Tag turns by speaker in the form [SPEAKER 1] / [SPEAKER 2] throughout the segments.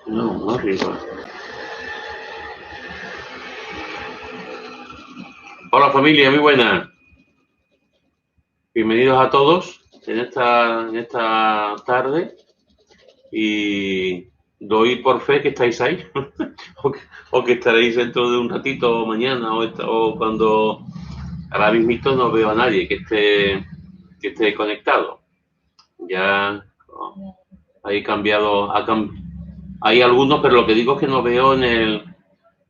[SPEAKER 1] No, muy arriba. Hola familia, muy buenas. Bienvenidos a todos en esta tarde y doy por fe que estáis ahí o que estaréis dentro de un ratito o mañana o cuando ahora mismo no veo a nadie que esté conectado. Ya hay cambiado, hay algunos, pero lo que digo es que no veo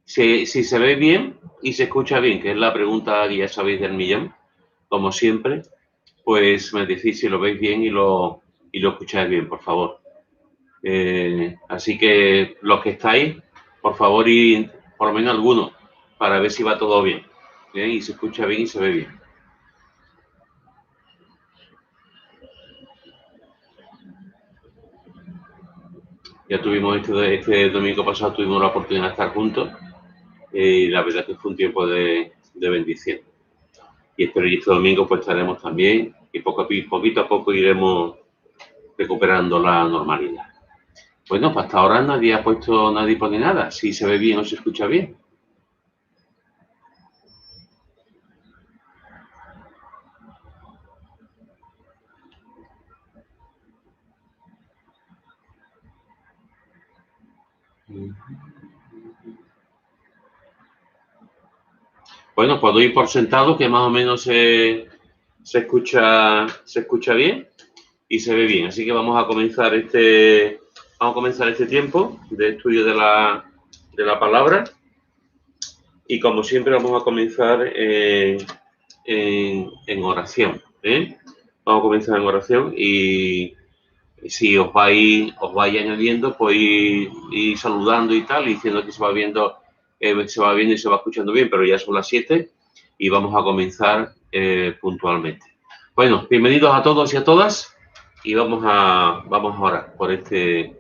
[SPEAKER 1] si se ve bien y se escucha bien, que es la pregunta que ya sabéis del millón, como siempre. Pues me decís si lo veis bien y lo escucháis bien, por favor. Así que los que estáis, por favor, y por lo menos algunos, para ver si va todo bien. Y se escucha bien y se ve bien. Ya tuvimos este domingo pasado, tuvimos la oportunidad de estar juntos y la verdad que fue un tiempo de bendición. Y espero que este domingo pues estaremos también y poquito a poco iremos recuperando la normalidad. Bueno, pues hasta ahora nadie pone nada, si se ve bien o se escucha bien. Bueno, pues doy por sentado que más o menos se escucha bien y se ve bien. Así que vamos a comenzar este tiempo de estudio de la palabra. Y como siempre vamos a comenzar en oración. Vamos a comenzar en oración y si os vais añadiendo, pues ir saludando y tal, y diciendo que se va viendo y se va escuchando bien, pero ya son las 7 y vamos a comenzar puntualmente. Bueno, bienvenidos a todos y a todas y vamos a orar por este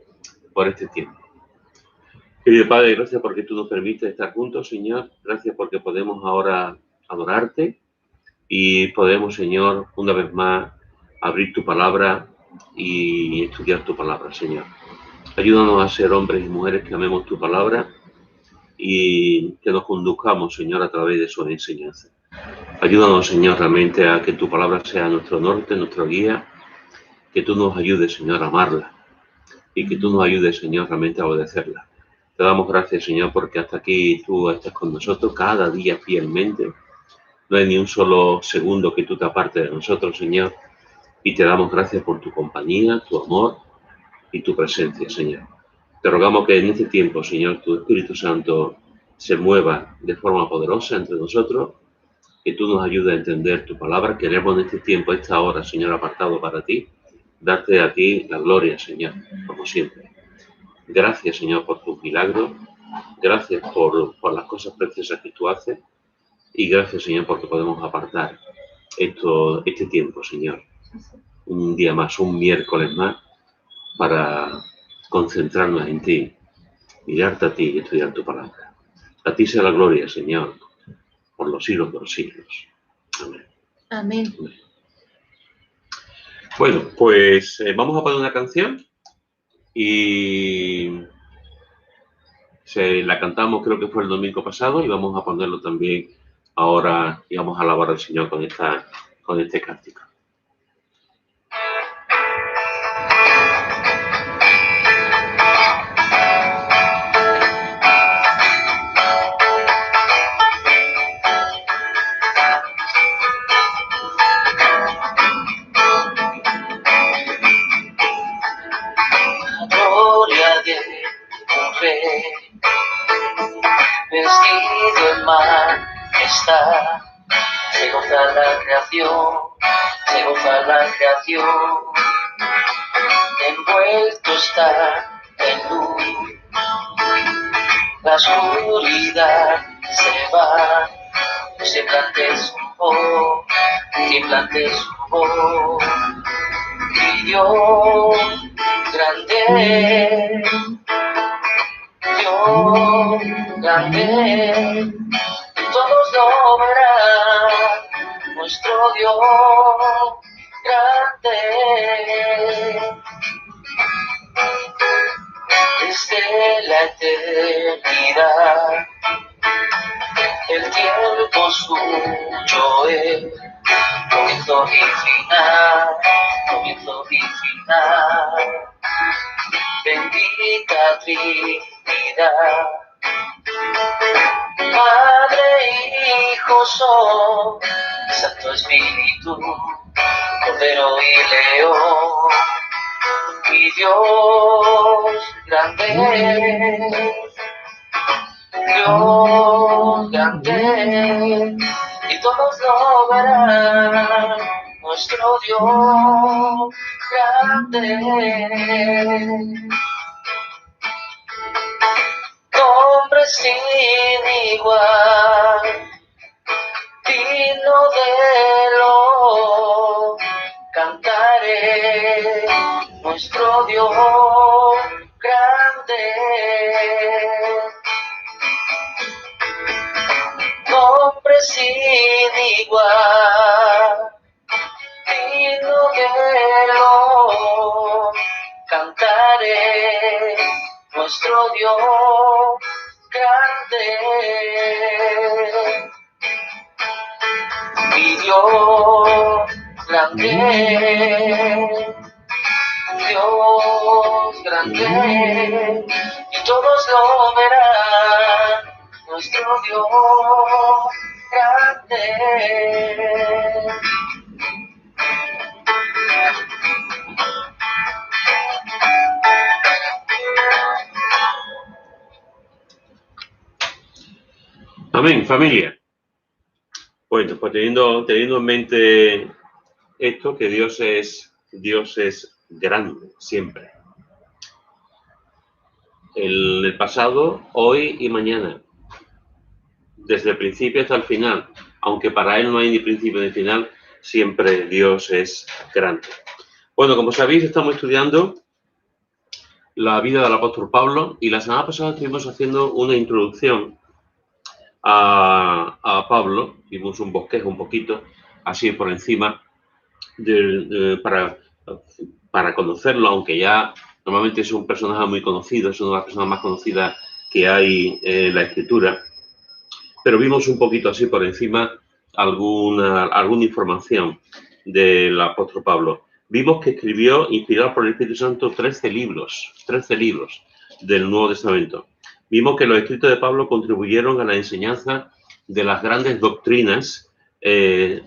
[SPEAKER 1] tiempo. Querido Padre, gracias porque tú nos permites estar juntos, Señor. Gracias porque podemos ahora adorarte y podemos, Señor, una vez más abrir tu palabra y estudiar tu palabra, Señor. Ayúdanos a ser hombres y mujeres que amemos tu palabra y que nos conduzcamos, Señor, a través de su enseñanza. Ayúdanos, Señor, realmente a que tu palabra sea nuestro norte, nuestra guía, que tú nos ayudes, Señor, a amarla y que tú nos ayudes, Señor, realmente a obedecerla. Te damos gracias, Señor, porque hasta aquí tú estás con nosotros cada día fielmente. No hay ni un solo segundo que tú te apartes de nosotros, Señor. Y te damos gracias por tu compañía, tu amor y tu presencia, Señor. Te rogamos que en este tiempo, Señor, tu Espíritu Santo se mueva de forma poderosa entre nosotros, que tú nos ayudes a entender tu palabra. Queremos en este tiempo, esta hora, Señor, apartado para ti, darte a ti la gloria, Señor, como siempre. Gracias, Señor, por tus milagros. Gracias por las cosas preciosas que tú haces. Y gracias, Señor, porque podemos apartar este tiempo, Señor. Un día más, un miércoles más, para concentrarnos en ti, mirarte a ti y estudiar tu palabra. A ti sea la gloria, Señor, por los siglos de los siglos. Amén.
[SPEAKER 2] Amén.
[SPEAKER 1] Amén. Bueno, pues vamos a poner una canción y la cantamos, creo que fue el domingo pasado, y vamos a ponerlo también ahora y vamos a alabar al Señor con este cántico.
[SPEAKER 3] Vestido en majestad, se goza la creación, envuelto está en luz, la oscuridad se va, semblante su voz, y Dios grande, todos lo verán, nuestro Dios grande. Desde la eternidad. El tiempo suyo es comienzo y final, comienzo y final. Bendita Trinidad, Padre, Hijo, Son, Santo Espíritu, Cordero y León, y Dios grande, Dios grande, y todos lo verán, nuestro Dios grande. Nombre sin igual, digno de lo cantaré, nuestro Dios grande. Nombre sin igual, digno de lo cantaré, nuestro Dios grande. Mi Dios grande, Dios grande, y todos lo verán, nuestro Dios grande.
[SPEAKER 1] Amén, familia. Bueno, pues teniendo en mente esto, que Dios es grande, siempre. En el pasado, hoy y mañana. Desde el principio hasta el final. Aunque para Él no hay ni principio ni final, siempre Dios es grande. Bueno, como sabéis, estamos estudiando la vida del apóstol Pablo y la semana pasada estuvimos haciendo una introducción a Pablo. Vimos un bosquejo un poquito, así por encima, para conocerlo, aunque ya normalmente es un personaje muy conocido, es una de las personas más conocidas que hay en la Escritura, pero vimos un poquito así por encima alguna información del apóstol Pablo. Vimos que escribió, inspirado por el Espíritu Santo, 13 libros del Nuevo Testamento. Vimos que los escritos de Pablo contribuyeron a la enseñanza de las grandes doctrinas que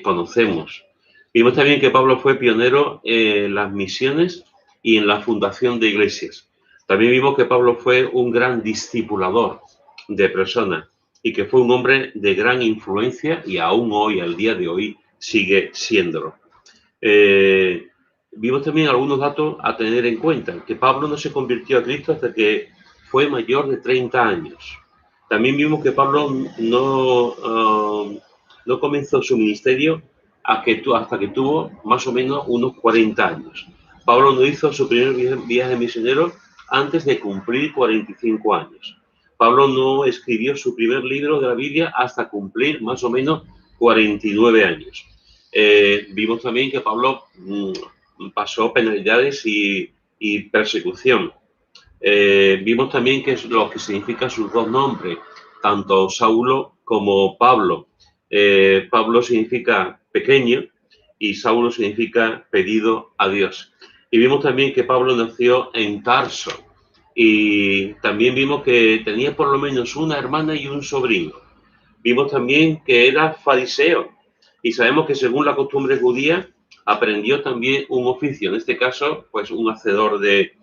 [SPEAKER 1] conocemos. Vimos también que Pablo fue pionero en las misiones y en la fundación de iglesias. También vimos que Pablo fue un gran discipulador de personas y que fue un hombre de gran influencia y aún hoy, al día de hoy, sigue siéndolo. Vimos también algunos datos a tener en cuenta, que Pablo no se convirtió a Cristo hasta que fue mayor de 30 años. También vimos que Pablo no comenzó su ministerio hasta que tuvo más o menos unos 40 años. Pablo no hizo su primer viaje misionero antes de cumplir 45 años. Pablo no escribió su primer libro de la Biblia hasta cumplir más o menos 49 años. Vimos también que Pablo pasó penalidades y persecución. Vimos también que es lo que significa sus dos nombres, tanto Saulo como Pablo. Pablo significa pequeño y Saulo significa pedido a Dios. Y vimos también que Pablo nació en Tarso. Y también vimos que tenía por lo menos una hermana y un sobrino. Vimos también que era fariseo. Y sabemos que según la costumbre judía, aprendió también un oficio, en este caso, pues un hacedor de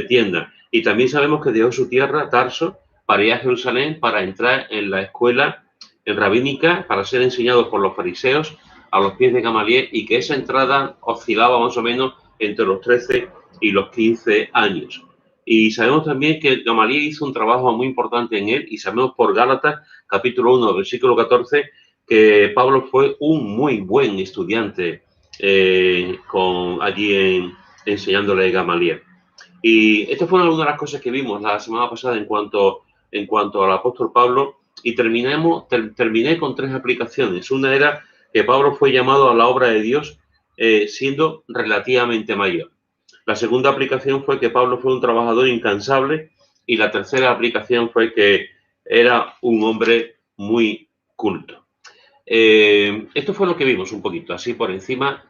[SPEAKER 1] tienda. Y también sabemos que dejó su tierra, Tarso, para ir a Jerusalén, para entrar en la escuela rabínica, para ser enseñado por los fariseos a los pies de Gamaliel, y que esa entrada oscilaba más o menos entre los 13 y los 15 años. Y sabemos también que Gamaliel hizo un trabajo muy importante en él, y sabemos por Gálatas, capítulo 1, versículo 14, que Pablo fue un muy buen estudiante allí enseñándole a Gamaliel. Y estas fueron algunas de las cosas que vimos la semana pasada en cuanto al apóstol Pablo, y terminé con 3 aplicaciones. Una era que Pablo fue llamado a la obra de Dios siendo relativamente mayor. La segunda aplicación fue que Pablo fue un trabajador incansable Y la tercera aplicación fue que era un hombre muy culto. Esto fue lo que vimos un poquito, así por encima,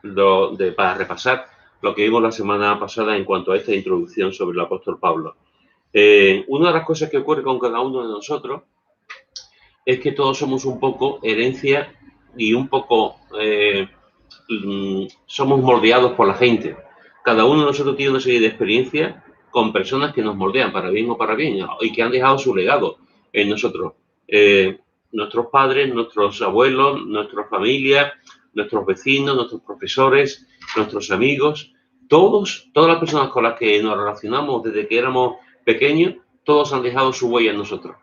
[SPEAKER 1] para repasar lo que vimos la semana pasada en cuanto a esta introducción sobre el apóstol Pablo. Una de las cosas que ocurre con cada uno de nosotros es que todos somos un poco herencia y un poco somos moldeados por la gente. Cada uno de nosotros tiene una serie de experiencias con personas que nos moldean para bien o para bien y que han dejado su legado en nosotros. Nuestros padres, nuestros abuelos, nuestras familias, nuestros vecinos, nuestros profesores, nuestros amigos, todas las personas con las que nos relacionamos desde que éramos pequeños, todos han dejado su huella en nosotros.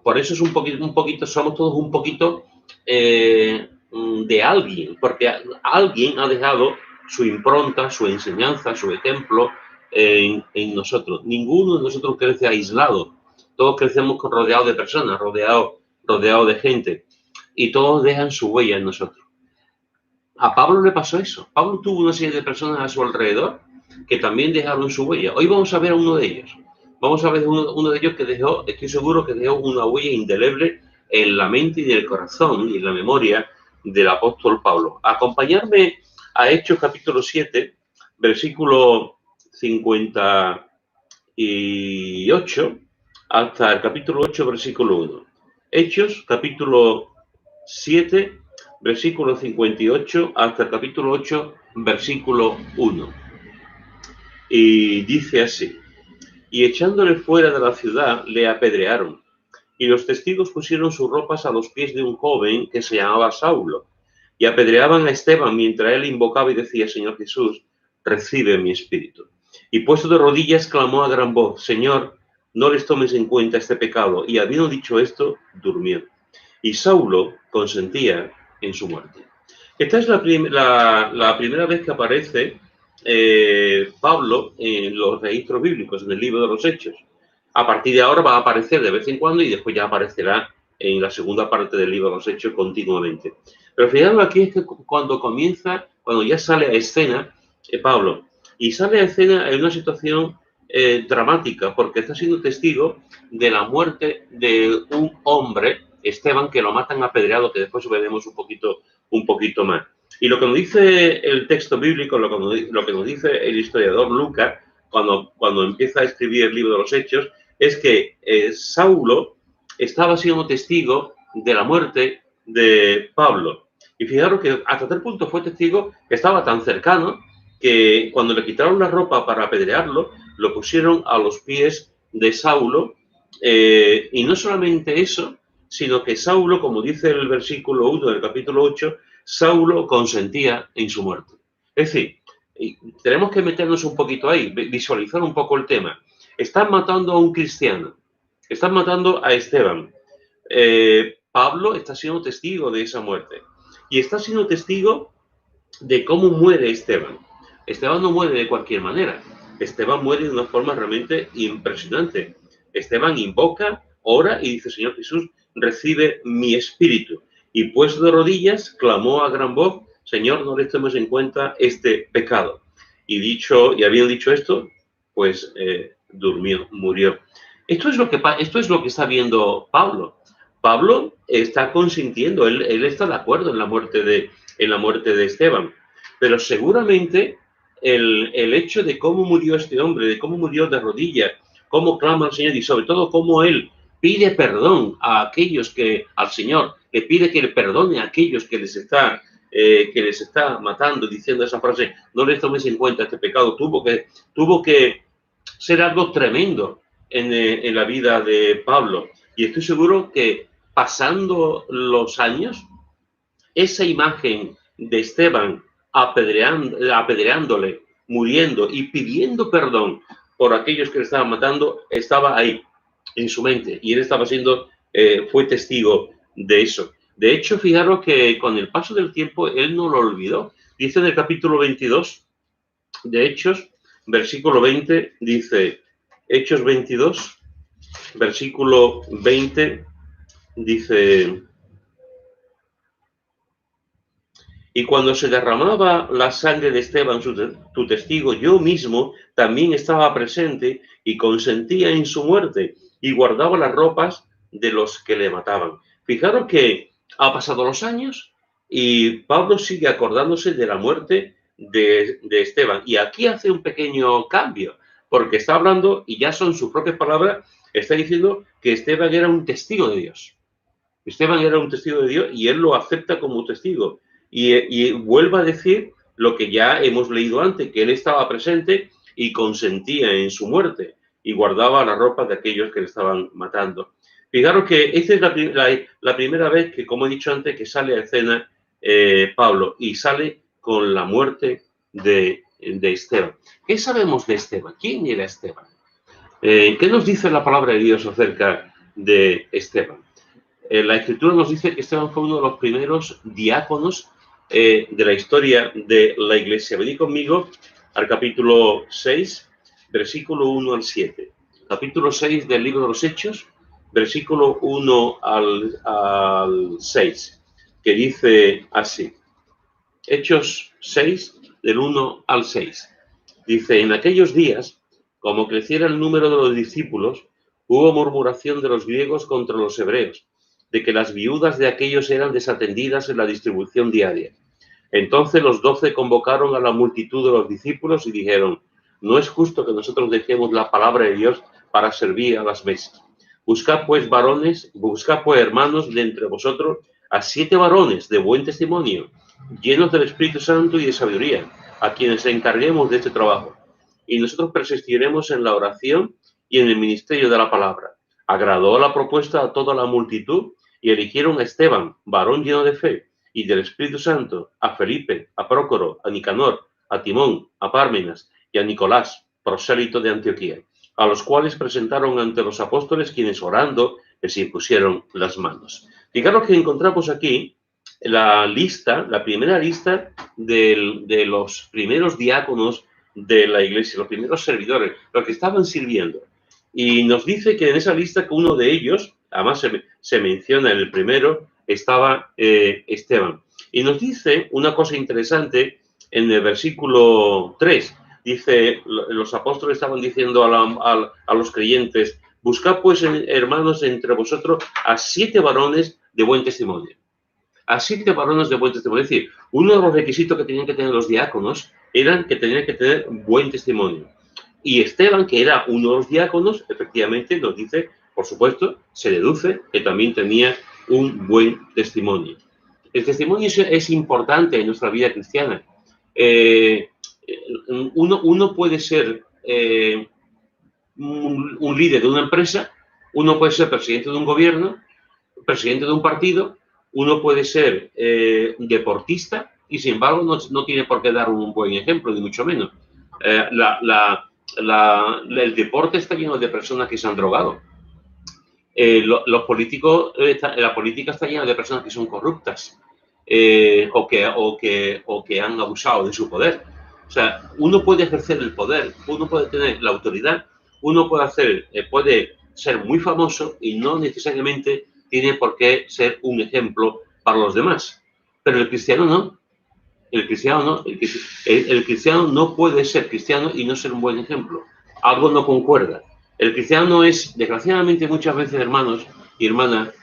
[SPEAKER 1] Por eso es un poquito, somos todos un poquito de alguien, porque alguien ha dejado su impronta, su enseñanza, su ejemplo en nosotros. Ninguno de nosotros crece aislado. Todos crecemos rodeados de personas, rodeados de gente. Y todos dejan su huella en nosotros. A Pablo le pasó eso. Pablo tuvo una serie de personas a su alrededor que también dejaron su huella. Hoy vamos a ver a uno de ellos. Vamos a ver uno de ellos que dejó, estoy seguro que dejó una huella indeleble en la mente y en el corazón y en la memoria del apóstol Pablo. Acompañarme a Hechos capítulo 7, versículo 58, hasta el capítulo 8, versículo 1. Hechos capítulo 7, versículo 58, hasta el capítulo 8, versículo 1. Y dice así: y echándole fuera de la ciudad, le apedrearon. Y los testigos pusieron sus ropas a los pies de un joven que se llamaba Saulo. Y apedreaban a Esteban mientras él invocaba y decía: Señor Jesús, recibe mi espíritu. Y puesto de rodillas, clamó a gran voz: Señor, no les tomes en cuenta este pecado. Y habiendo dicho esto, durmió. Y Saulo consentía en su muerte. Esta es la primera vez que aparece Pablo en los registros bíblicos, en el libro de los Hechos. A partir de ahora va a aparecer de vez en cuando y después ya aparecerá en la segunda parte del libro de los Hechos continuamente. Pero fijaros aquí es que cuando ya sale a escena Pablo, y sale a escena en una situación dramática, porque está siendo testigo de la muerte de un hombre, Esteban, que lo matan apedreado, que después veremos un poquito más. Y lo que nos dice el texto bíblico, lo que nos dice el historiador Lucas, cuando empieza a escribir el libro de los Hechos, es que Saulo estaba siendo testigo de la muerte de Pablo. Y fijaros que hasta tal punto fue testigo que estaba tan cercano que cuando le quitaron la ropa para apedrearlo, lo pusieron a los pies de Saulo. Y no solamente eso, sino que Saulo, como dice el versículo 1 del capítulo 8, Saulo consentía en su muerte. Es decir, tenemos que meternos un poquito ahí, visualizar un poco el tema. Están matando a un cristiano, están matando a Esteban. Pablo está siendo testigo de esa muerte y está siendo testigo de cómo muere Esteban. Esteban no muere de cualquier manera. Esteban muere de una forma realmente impresionante. Esteban invoca, ora y dice: Señor Jesús, recibe mi espíritu. Y puesto de rodillas, clamó a gran voz: Señor, no les tomes en cuenta este pecado. Y habiendo dicho esto, pues murió. Esto es lo que está viendo Pablo. Pablo está consintiendo, él está de acuerdo en la muerte de Esteban. Pero seguramente el hecho de cómo murió este hombre, de cómo murió de rodillas, cómo clama al Señor y sobre todo cómo él pide perdón a aquellos al Señor, le pide que le perdone a aquellos que les está matando, diciendo esa frase: no les tomes en cuenta este pecado. Tuvo que ser algo tremendo en la vida de Pablo. Y estoy seguro que pasando los años, esa imagen de Esteban apedreándole, muriendo y pidiendo perdón por aquellos que le estaban matando, estaba ahí en su mente, y él fue testigo de eso. De hecho, fijaros que con el paso del tiempo él no lo olvidó. Dice en el capítulo 22 de Hechos, versículo 20, dice, Hechos 22, versículo 20, dice: Y cuando se derramaba la sangre de Esteban, tu testigo, yo mismo también estaba presente y consentía en su muerte y guardaba las ropas de los que le mataban. Fijaros que ha pasado los años y Pablo sigue acordándose de la muerte de Esteban. Y aquí hace un pequeño cambio, porque está hablando, y ya son sus propias palabras, está diciendo que Esteban era un testigo de Dios. Esteban era un testigo de Dios y él lo acepta como testigo. Y vuelve a decir lo que ya hemos leído antes, que él estaba presente y consentía en su muerte y guardaba la ropa de aquellos que le estaban matando. Fijaros que esta es la primera vez que, como he dicho antes, que sale a escena Pablo y sale con la muerte de Esteban. ¿Qué sabemos de Esteban? ¿Quién era Esteban? ¿Qué nos dice la palabra de Dios acerca de Esteban? La Escritura nos dice que Esteban fue uno de los primeros diáconos de la historia de la Iglesia. Venid conmigo al capítulo 6, versículo 1 al 7. Capítulo 6 del libro de los Hechos, versículo 1 al 6, que dice así. Hechos 6, del 1 al 6. Dice, en aquellos días, como creciera el número de los discípulos, hubo murmuración de los griegos contra los hebreos, de que las viudas de aquellos eran desatendidas en la distribución diaria. Entonces los 12 convocaron a la multitud de los discípulos y dijeron, no es justo que nosotros dejemos la palabra de Dios para servir a las mesas. Buscad pues hermanos de entre vosotros a 7 varones de buen testimonio, llenos del Espíritu Santo y de sabiduría, a quienes encarguemos de este trabajo. Y nosotros persistiremos en la oración y en el ministerio de la palabra. Agradó la propuesta a toda la multitud y eligieron a Esteban, varón lleno de fe y del Espíritu Santo, a Felipe, a Prócoro, a Nicanor, a Timón, a Pármenas y a Nicolás, prosélito de Antioquía, a los cuales presentaron ante los apóstoles, quienes orando les impusieron las manos. Fijaros que encontramos aquí la primera lista de los primeros diáconos de la iglesia, los primeros servidores, los que estaban sirviendo. Y nos dice que en esa lista que uno de ellos, además se menciona en el primero, estaba Esteban. Y nos dice una cosa interesante en el versículo 3. Dice, los apóstoles estaban diciendo a los creyentes, buscad pues, hermanos, entre vosotros a 7 varones de buen testimonio. A 7 varones de buen testimonio. Es decir, uno de los requisitos que tenían que tener los diáconos eran que tenían que tener buen testimonio. Y Esteban, que era uno de los diáconos, efectivamente nos dice, por supuesto, se deduce que también tenía un buen testimonio. El testimonio es importante en nuestra vida cristiana. Uno puede ser un líder de una empresa, uno puede ser presidente de un gobierno, presidente de un partido, uno puede ser deportista y, sin embargo, no tiene por qué dar un buen ejemplo, ni mucho menos. El deporte está lleno de personas que se han drogado. Los políticos, la política está llena de personas que son corruptas o que han abusado de su poder. O sea, uno puede ejercer el poder, uno puede tener la autoridad, uno puede ser muy famoso y no necesariamente tiene por qué ser un ejemplo para los demás. Pero el cristiano no. El cristiano no puede ser cristiano y no ser un buen ejemplo. Algo no concuerda. El cristiano es, desgraciadamente, muchas veces, hermanos y hermanas,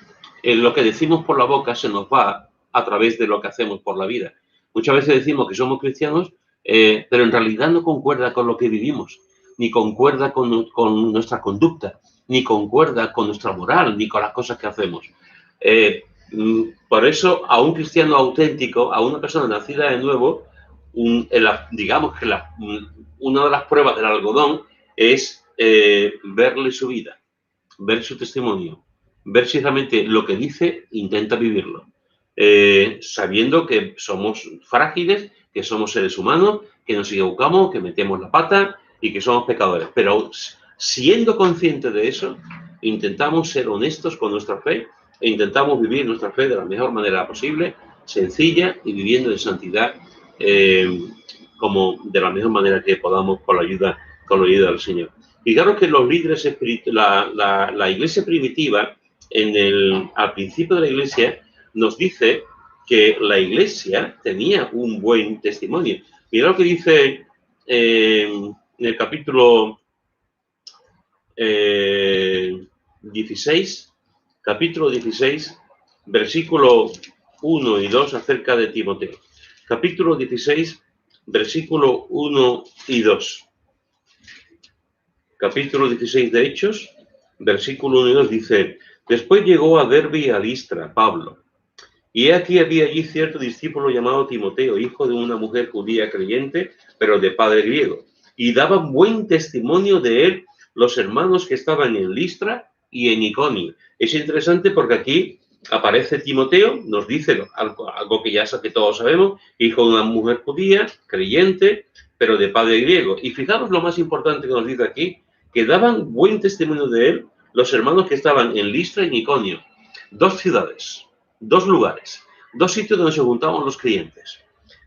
[SPEAKER 1] lo que decimos por la boca se nos va a través de lo que hacemos por la vida. Muchas veces decimos que somos cristianos, pero en realidad no concuerda con lo que vivimos, ni concuerda con nuestra conducta, ni concuerda con nuestra moral, ni con las cosas que hacemos. Por eso, a un cristiano auténtico, a una persona nacida de nuevo, digamos que una de las pruebas del algodón es verle su vida, ver su testimonio, ver si realmente lo que dice intenta vivirlo, sabiendo que somos frágiles, que somos seres humanos, que nos equivocamos, que metemos la pata y que somos pecadores. Pero siendo conscientes de eso, intentamos ser honestos con nuestra fe e intentamos vivir nuestra fe de la mejor manera posible, sencilla y viviendo en santidad, como de la mejor manera que podamos con la ayuda del Señor. Fijaros que los líderes espirituales, la iglesia primitiva, al principio de la iglesia, nos dice que la iglesia tenía un buen testimonio. Mira lo que dice en el capítulo 16, capítulo 16, versículo 1 y 2 acerca de Timoteo. Capítulo 16, versículo 1 y 2. Capítulo 16 de Hechos, versículo 1 y 2 dice: después llegó a Derbe y a Listra, Pablo. Y aquí había allí cierto discípulo llamado Timoteo, hijo de una mujer judía creyente, pero de padre griego. Y daban buen testimonio de él los hermanos que estaban en Listra y en Iconio. Es interesante porque aquí aparece Timoteo, nos dice algo que ya que todos sabemos, hijo de una mujer judía, creyente, pero de padre griego. Y fijaros lo más importante que nos dice aquí, que daban buen testimonio de él los hermanos que estaban en Listra y en Iconio. Dos ciudades. Dos lugares, dos sitios donde se juntaban los creyentes.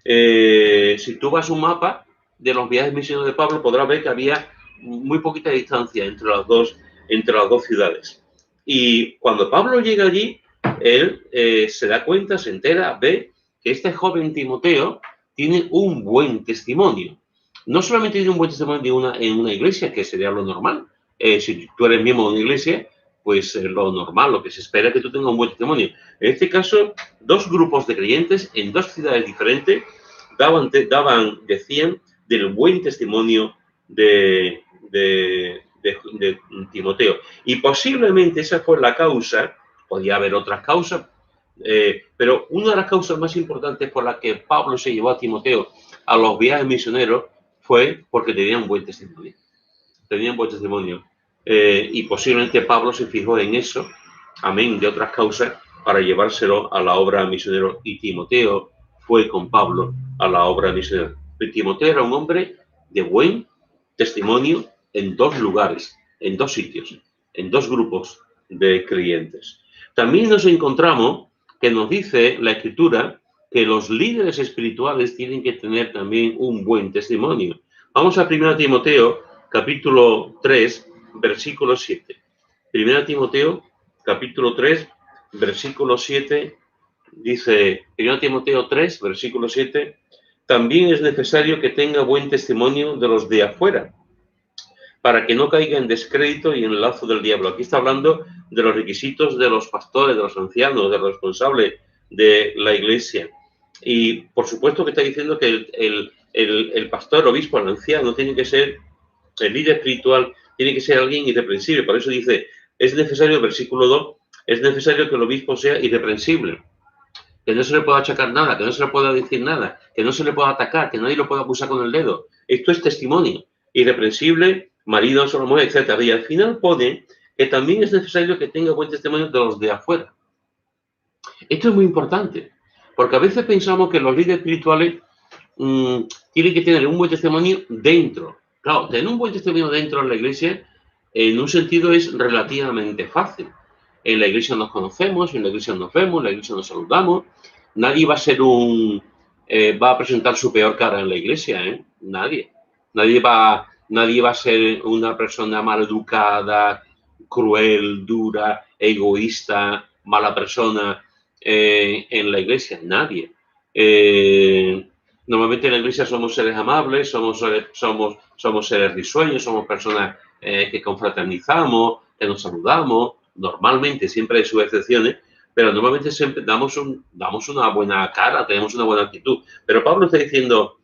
[SPEAKER 1] Si tú vas a un mapa de los viajes misioneros de Pablo, podrás ver que había muy poquita distancia entre las dos ciudades. Y cuando Pablo llega allí, él se da cuenta, se entera, ve que este joven Timoteo tiene un buen testimonio. No solamente tiene un buen testimonio en una iglesia, que sería lo normal. Si tú eres miembro de una iglesia, pues lo normal, lo que se espera es que tú tengas un buen testimonio. En este caso, dos grupos de creyentes en dos ciudades diferentes decían del buen testimonio de Timoteo. Y posiblemente esa fue la causa, podía haber otras causas, pero una de las causas más importantes por las que Pablo se llevó a Timoteo a los viajes misioneros fue porque tenían buen testimonio. Tenían buen testimonio. Y posiblemente Pablo se fijó en eso, amén, de otras causas, para llevárselo a la obra misionera. Y Timoteo fue con Pablo a la obra misionera. Timoteo era un hombre de buen testimonio en dos lugares, en dos sitios, en dos grupos de creyentes. También nos encontramos que nos dice la Escritura que los líderes espirituales tienen que tener también un buen testimonio. Vamos a 1 Timoteo, capítulo 3, versículo 7. 1 Timoteo, capítulo 3, versículo 7, dice, 1 Timoteo 3, versículo 7, también es necesario que tenga buen testimonio de los de afuera, para que no caiga en descrédito y en el lazo del diablo. Aquí está hablando de los requisitos de los pastores, de los ancianos, de los responsables de la iglesia. Y por supuesto que está diciendo que el pastor, el obispo, el anciano, tiene que ser, el líder espiritual, tiene que ser alguien irreprensible. Por eso dice, es necesario, versículo 2, es necesario que el obispo sea irreprensible, que no se le pueda achacar nada, que no se le pueda decir nada, que no se le pueda atacar, que nadie lo pueda acusar con el dedo. Esto es testimonio. Irreprensible, marido, solo mujer, etc. Y al final pone que también es necesario que tenga buen testimonio de los de afuera. Esto es muy importante, porque a veces pensamos que los líderes espirituales tienen que tener un buen testimonio dentro. Claro, tener un buen testimonio dentro de la iglesia, en un sentido, es relativamente fácil. En la iglesia nos conocemos, en la iglesia nos vemos, en la iglesia nos saludamos. Nadie va a ser va a presentar su peor cara en la iglesia, ¿eh? Nadie. Nadie va a ser una persona maleducada, cruel, dura, egoísta, mala persona en la iglesia. Nadie. Normalmente en la iglesia somos seres amables, somos seres risueños, somos personas que confraternizamos, que nos saludamos. Normalmente, siempre hay sus excepciones, pero normalmente siempre damos una buena cara, tenemos una buena actitud. Pero Pablo está diciendo,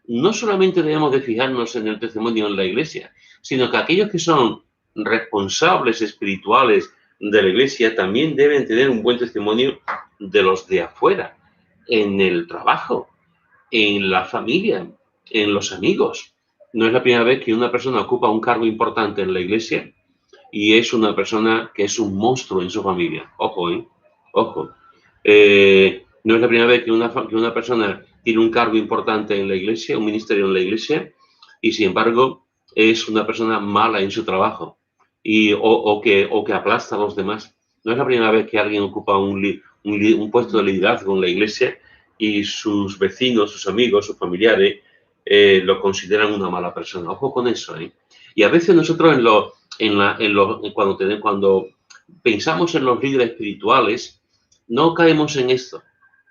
[SPEAKER 1] no solamente debemos de fijarnos en el testimonio en la iglesia, sino que aquellos que son responsables espirituales de la iglesia también deben tener un buen testimonio de los de afuera, en el trabajo, en la familia, en los amigos. No es la primera vez que una persona ocupa un cargo importante en la iglesia y es una persona que es un monstruo en su familia. Ojo, ¿eh? Ojo. No es la primera vez que una persona tiene un cargo importante en la iglesia, un ministerio en la iglesia, y sin embargo es una persona mala en su trabajo o que aplasta a los demás. No es la primera vez que alguien ocupa un puesto de liderazgo en la iglesia y sus vecinos, sus amigos, sus familiares lo consideran una mala persona. Ojo con eso, ¿eh? Y a veces nosotros cuando pensamos en los líderes espirituales, no caemos en esto.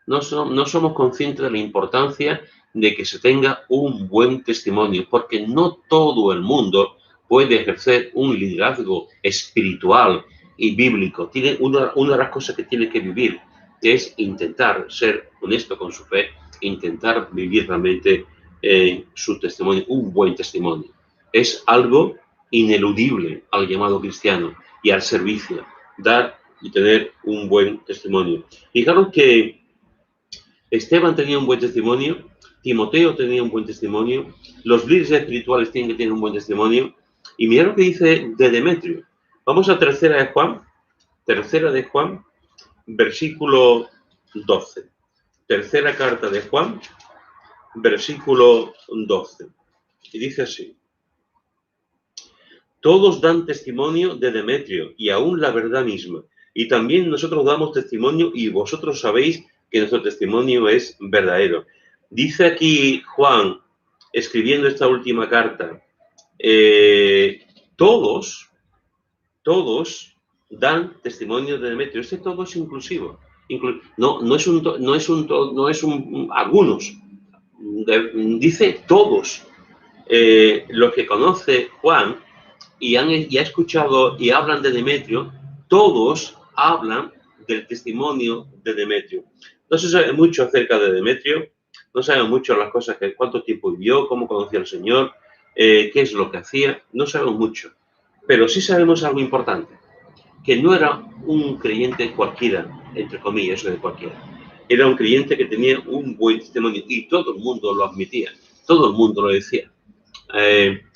[SPEAKER 1] no somos conscientes de la importancia de que se tenga un buen testimonio, porque no todo el mundo puede ejercer un liderazgo espiritual y bíblico. Tiene una de las cosas que tiene que vivir es intentar ser honesto con su fe, intentar vivir realmente su testimonio, un buen testimonio. Es algo ineludible al llamado cristiano y al servicio, dar y tener un buen testimonio. Fijaros que Esteban tenía un buen testimonio, Timoteo tenía un buen testimonio, los líderes espirituales tienen que tener un buen testimonio, y mirad lo que dice de Demetrio. Vamos a tercera de Juan, versículo 12. Tercera carta de Juan, versículo 12. Y dice así: todos dan testimonio de Demetrio y aún la verdad misma. Y también nosotros damos testimonio y vosotros sabéis que nuestro testimonio es verdadero. Dice aquí Juan, escribiendo esta última carta, todos dan testimonio de Demetrio. Este todo es inclusivo. No es un algunos. Dice todos. Los que conoce Juan y ha escuchado y hablan de Demetrio, todos hablan del testimonio de Demetrio. No se sabe mucho acerca de Demetrio, no sabemos mucho las cosas, cuánto tiempo vivió, cómo conocía al Señor, qué es lo que hacía, no sabemos mucho. Pero sí sabemos algo importante, que no era un creyente cualquiera, entre comillas, eso de cualquiera. Era un creyente que tenía un buen testimonio y todo el mundo lo admitía, todo el mundo lo decía.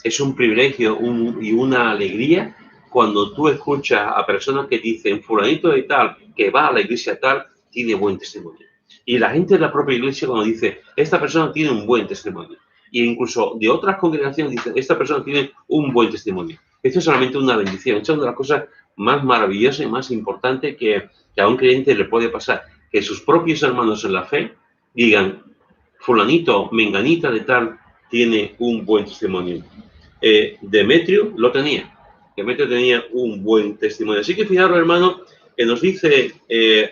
[SPEAKER 1] Es un privilegio y una alegría cuando tú escuchas a personas que dicen fulanito de tal, que va a la iglesia tal, tiene buen testimonio. Y la gente de la propia iglesia cuando dice, esta persona tiene un buen testimonio. E incluso de otras congregaciones dicen, esta persona tiene un buen testimonio. Esto es solamente una bendición. Esto es una de las cosas más maravillosas y más importantes que a un creyente le puede pasar. Que sus propios hermanos en la fe digan, fulanito, menganita de tal, tiene un buen testimonio. Demetrio lo tenía. Demetrio tenía un buen testimonio. Así que fijaros, hermano, que nos dice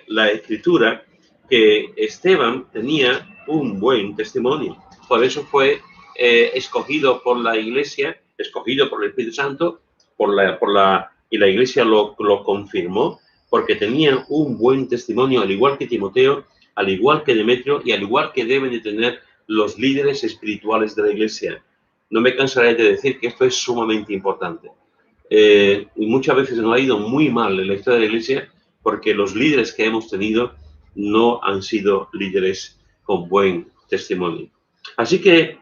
[SPEAKER 1] la Escritura que Esteban tenía un buen testimonio. Por eso fue escogido por la Iglesia, escogido por el Espíritu Santo, y la Iglesia lo confirmó, porque tenía un buen testimonio, al igual que Timoteo, al igual que Demetrio y al igual que deben de tener los líderes espirituales de la Iglesia. No me cansaré de decir que esto es sumamente importante. Y muchas veces nos ha ido muy mal en la historia de la Iglesia porque los líderes que hemos tenido no han sido líderes con buen testimonio. Así que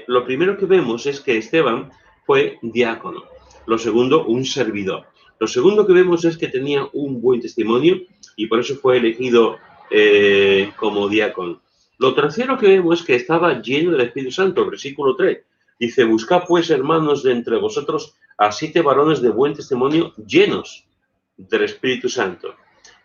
[SPEAKER 1] lo primero que vemos es que Esteban fue diácono. Lo segundo, un servidor. Lo segundo que vemos es que tenía un buen testimonio y por eso fue elegido como diácono. Lo tercero que vemos es que estaba lleno del Espíritu Santo, versículo 3. Dice, buscad pues, hermanos, de entre vosotros a 7 varones de buen testimonio llenos del Espíritu Santo.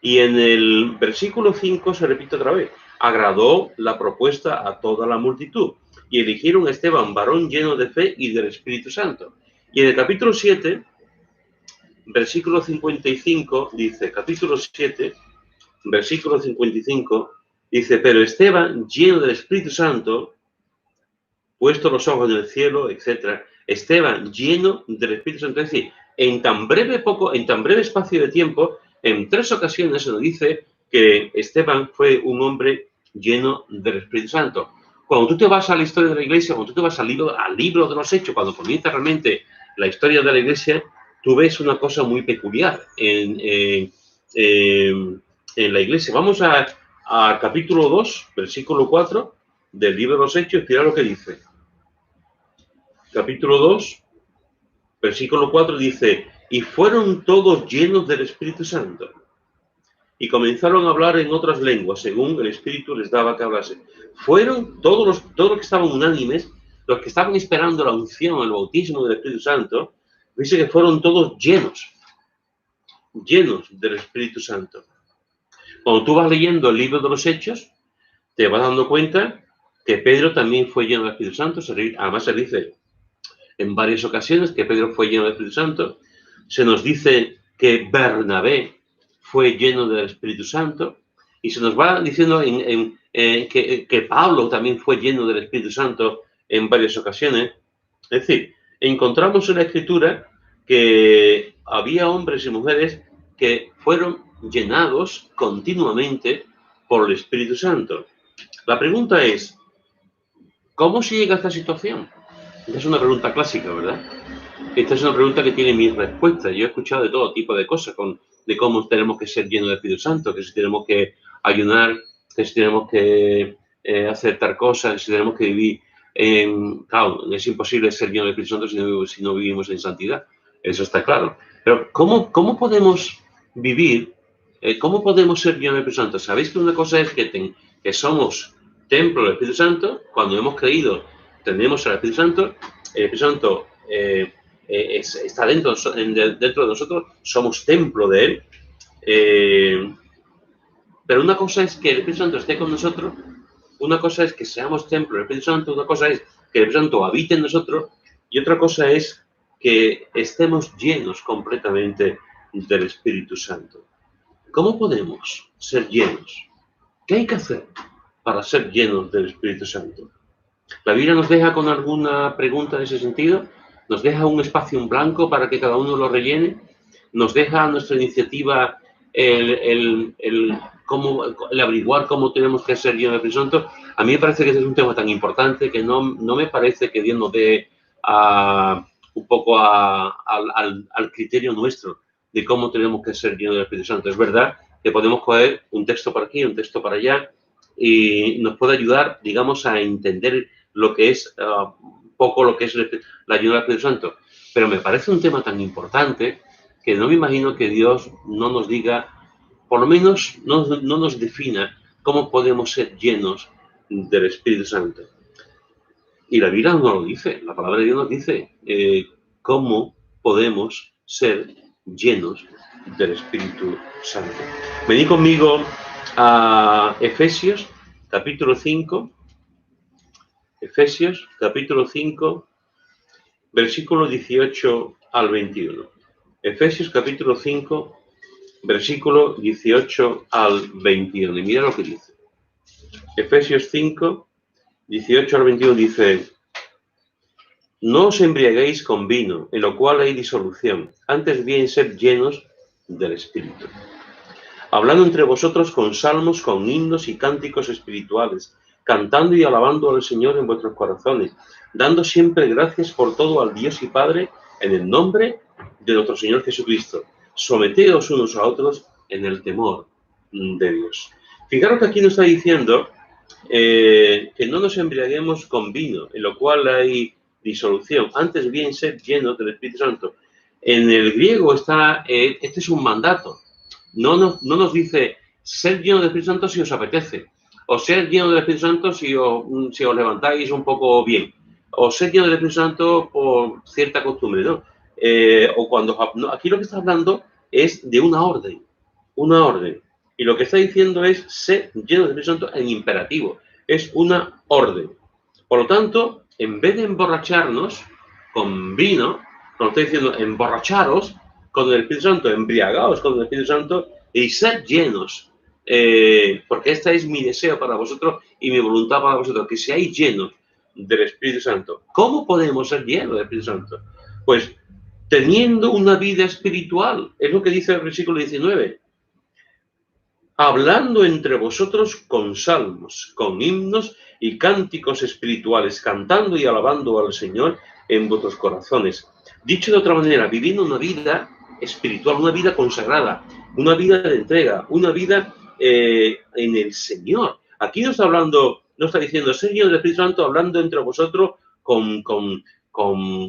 [SPEAKER 1] Y en el versículo 5 se repite otra vez. Agradó la propuesta a toda la multitud y eligieron a Esteban, varón lleno de fe y del Espíritu Santo. Y en el capítulo 7, versículo 55, dice, capítulo 7, versículo 55, dice, pero Esteban, lleno del Espíritu Santo, puesto los ojos en el cielo, etc. Esteban, lleno del Espíritu Santo. Es decir, en tan breve espacio de tiempo, en 3 ocasiones se nos dice que Esteban fue un hombre lleno del Espíritu Santo. Cuando tú te vas a la historia de la Iglesia, cuando tú te vas al libro de los Hechos, cuando comienza realmente la historia de la Iglesia, tú ves una cosa muy peculiar en la Iglesia. Vamos a capítulo 2, versículo 4 del libro de los Hechos, mira lo que dice. Capítulo 2, versículo 4 dice, y fueron todos llenos del Espíritu Santo y comenzaron a hablar en otras lenguas, según el Espíritu les daba que hablase. Fueron todos los que estaban unánimes, los que estaban esperando la unción, el bautismo del Espíritu Santo, dice que fueron todos llenos del Espíritu Santo. Cuando tú vas leyendo el libro de los Hechos, te vas dando cuenta que Pedro también fue lleno del Espíritu Santo. Además se dice en varias ocasiones que Pedro fue lleno del Espíritu Santo. Se nos dice que Bernabé fue lleno del Espíritu Santo. Y se nos va diciendo que Pablo también fue lleno del Espíritu Santo en varias ocasiones. Es decir, encontramos en la Escritura que había hombres y mujeres que fueron llenados continuamente por el Espíritu Santo. La pregunta es, ¿cómo se llega a esta situación? Esta es una pregunta clásica, ¿verdad? Esta es una pregunta que tiene mis respuestas. Yo he escuchado de todo tipo de cosas, de cómo tenemos que ser llenos del Espíritu Santo, que si tenemos que ayunar, que si tenemos que hacer tal cosa, que si tenemos que vivir claro, es imposible ser lleno del Espíritu Santo si no vivimos en santidad. Eso está claro. Pero ¿cómo podemos vivir? ¿Cómo podemos ser llenos del Espíritu Santo? ¿Sabéis que una cosa es que somos templo del Espíritu Santo? Cuando hemos creído, tenemos al Espíritu Santo. El Espíritu Santo está dentro de nosotros, somos templo de Él. Pero una cosa es que el Espíritu Santo esté con nosotros, una cosa es que seamos templo del Espíritu Santo, una cosa es que el Espíritu Santo habite en nosotros y otra cosa es que estemos llenos completamente del Espíritu Santo. ¿Cómo podemos ser llenos? ¿Qué hay que hacer para ser llenos del Espíritu Santo? La Biblia nos deja con alguna pregunta en ese sentido, nos deja un espacio en blanco para que cada uno lo rellene, nos deja a nuestra iniciativa el averiguar cómo tenemos que ser llenos del Espíritu Santo. A mí me parece que ese es un tema tan importante que no me parece que Dios nos dé un poco al criterio nuestro de cómo tenemos que ser llenos del Espíritu Santo. Es verdad que podemos coger un texto para aquí, un texto para allá, y nos puede ayudar, digamos, a entender lo que es un poco lo que es la ayuda del Espíritu Santo. Pero me parece un tema tan importante que no me imagino que Dios no nos diga, por lo menos no nos defina cómo podemos ser llenos del Espíritu Santo. Y la Biblia no lo dice, la palabra de Dios nos dice cómo podemos ser llenos del Espíritu Santo. Venid conmigo a Efesios, capítulo 5. Efesios, capítulo 5, versículo 18 al 21. Efesios, capítulo 5, versículo 18 al 21. Y mira lo que dice. Efesios 5, 18 al 21 dice: no os embriaguéis con vino, en lo cual hay disolución, antes bien sed llenos del Espíritu, hablando entre vosotros con salmos, con himnos y cánticos espirituales, cantando y alabando al Señor en vuestros corazones, dando siempre gracias por todo al Dios y Padre, en el nombre de nuestro Señor Jesucristo. Someteos unos a otros en el temor de Dios. Fijaros que aquí nos está diciendo que no nos embriaguemos con vino, en lo cual hay disolución, antes bien ser llenos del Espíritu Santo. En el griego está, este es un mandato. No nos dice ser lleno del Espíritu Santo si os apetece, o ser lleno del Espíritu Santo si os levantáis un poco bien, o ser lleno del Espíritu Santo por cierta costumbre, ¿no? Aquí lo que está hablando es de una orden, y lo que está diciendo es ser lleno del Espíritu Santo en imperativo, es una orden. Por lo tanto, en vez de emborracharnos con vino, nos está diciendo emborracharos con el Espíritu Santo, embriagaos con el Espíritu Santo y ser llenos, porque este es mi deseo para vosotros y mi voluntad para vosotros, que seáis llenos del Espíritu Santo. ¿Cómo podemos ser llenos del Espíritu Santo? Pues teniendo una vida espiritual, es lo que dice el versículo 19. Hablando entre vosotros con salmos, con himnos y cánticos espirituales, cantando y alabando al Señor en vuestros corazones. Dicho de otra manera, viviendo una vida espiritual, una vida consagrada, una vida de entrega, una vida en el Señor. Aquí no está hablando, no está diciendo, Señor del Espíritu Santo, hablando entre vosotros con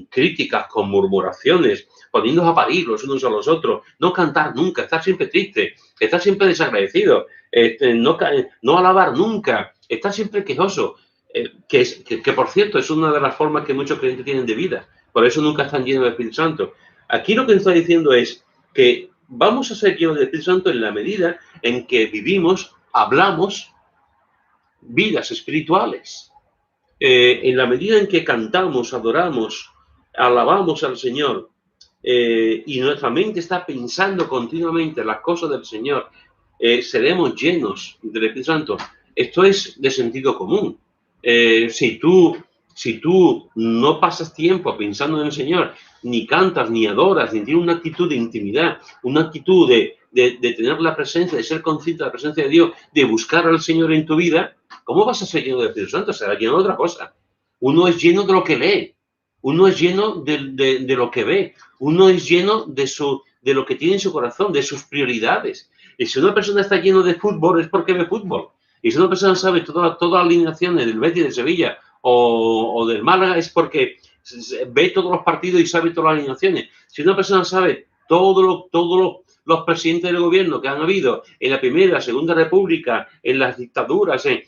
[SPEAKER 1] críticas, con murmuraciones, poniéndoos a parir los unos a los otros, no cantar nunca, estar siempre triste, estar siempre desagradecido, no alabar nunca, estar siempre quejoso, que por cierto es una de las formas que muchos creyentes tienen de vida, por eso nunca están llenos del Espíritu Santo. Aquí lo que está diciendo es que vamos a ser llenos del Espíritu Santo en la medida en que vivimos, hablamos vidas espirituales. En la medida en que cantamos, adoramos, alabamos al Señor y nuestra mente está pensando continuamente las cosas del Señor, seremos llenos del Espíritu Santo. Esto es de sentido común. Si tú no pasas tiempo pensando en el Señor, ni cantas, ni adoras, ni tienes una actitud de intimidad, una actitud de tener la presencia, de ser consciente de la presencia de Dios, de buscar al Señor en tu vida, ¿cómo vas a ser lleno del Espíritu Santo? Será lleno de otra cosa. Uno es lleno de lo que lee, uno es lleno de lo que ve, uno es lleno de lo que tiene en su corazón, de sus prioridades. Y si una persona está lleno de fútbol es porque ve fútbol. Y si una persona sabe todas las alineaciones del Betis, de Sevilla o del Málaga es porque ve todos los partidos y sabe todas las alineaciones. Si una persona sabe todos los presidentes del gobierno que han habido en la Primera, la Segunda República, en las dictaduras, en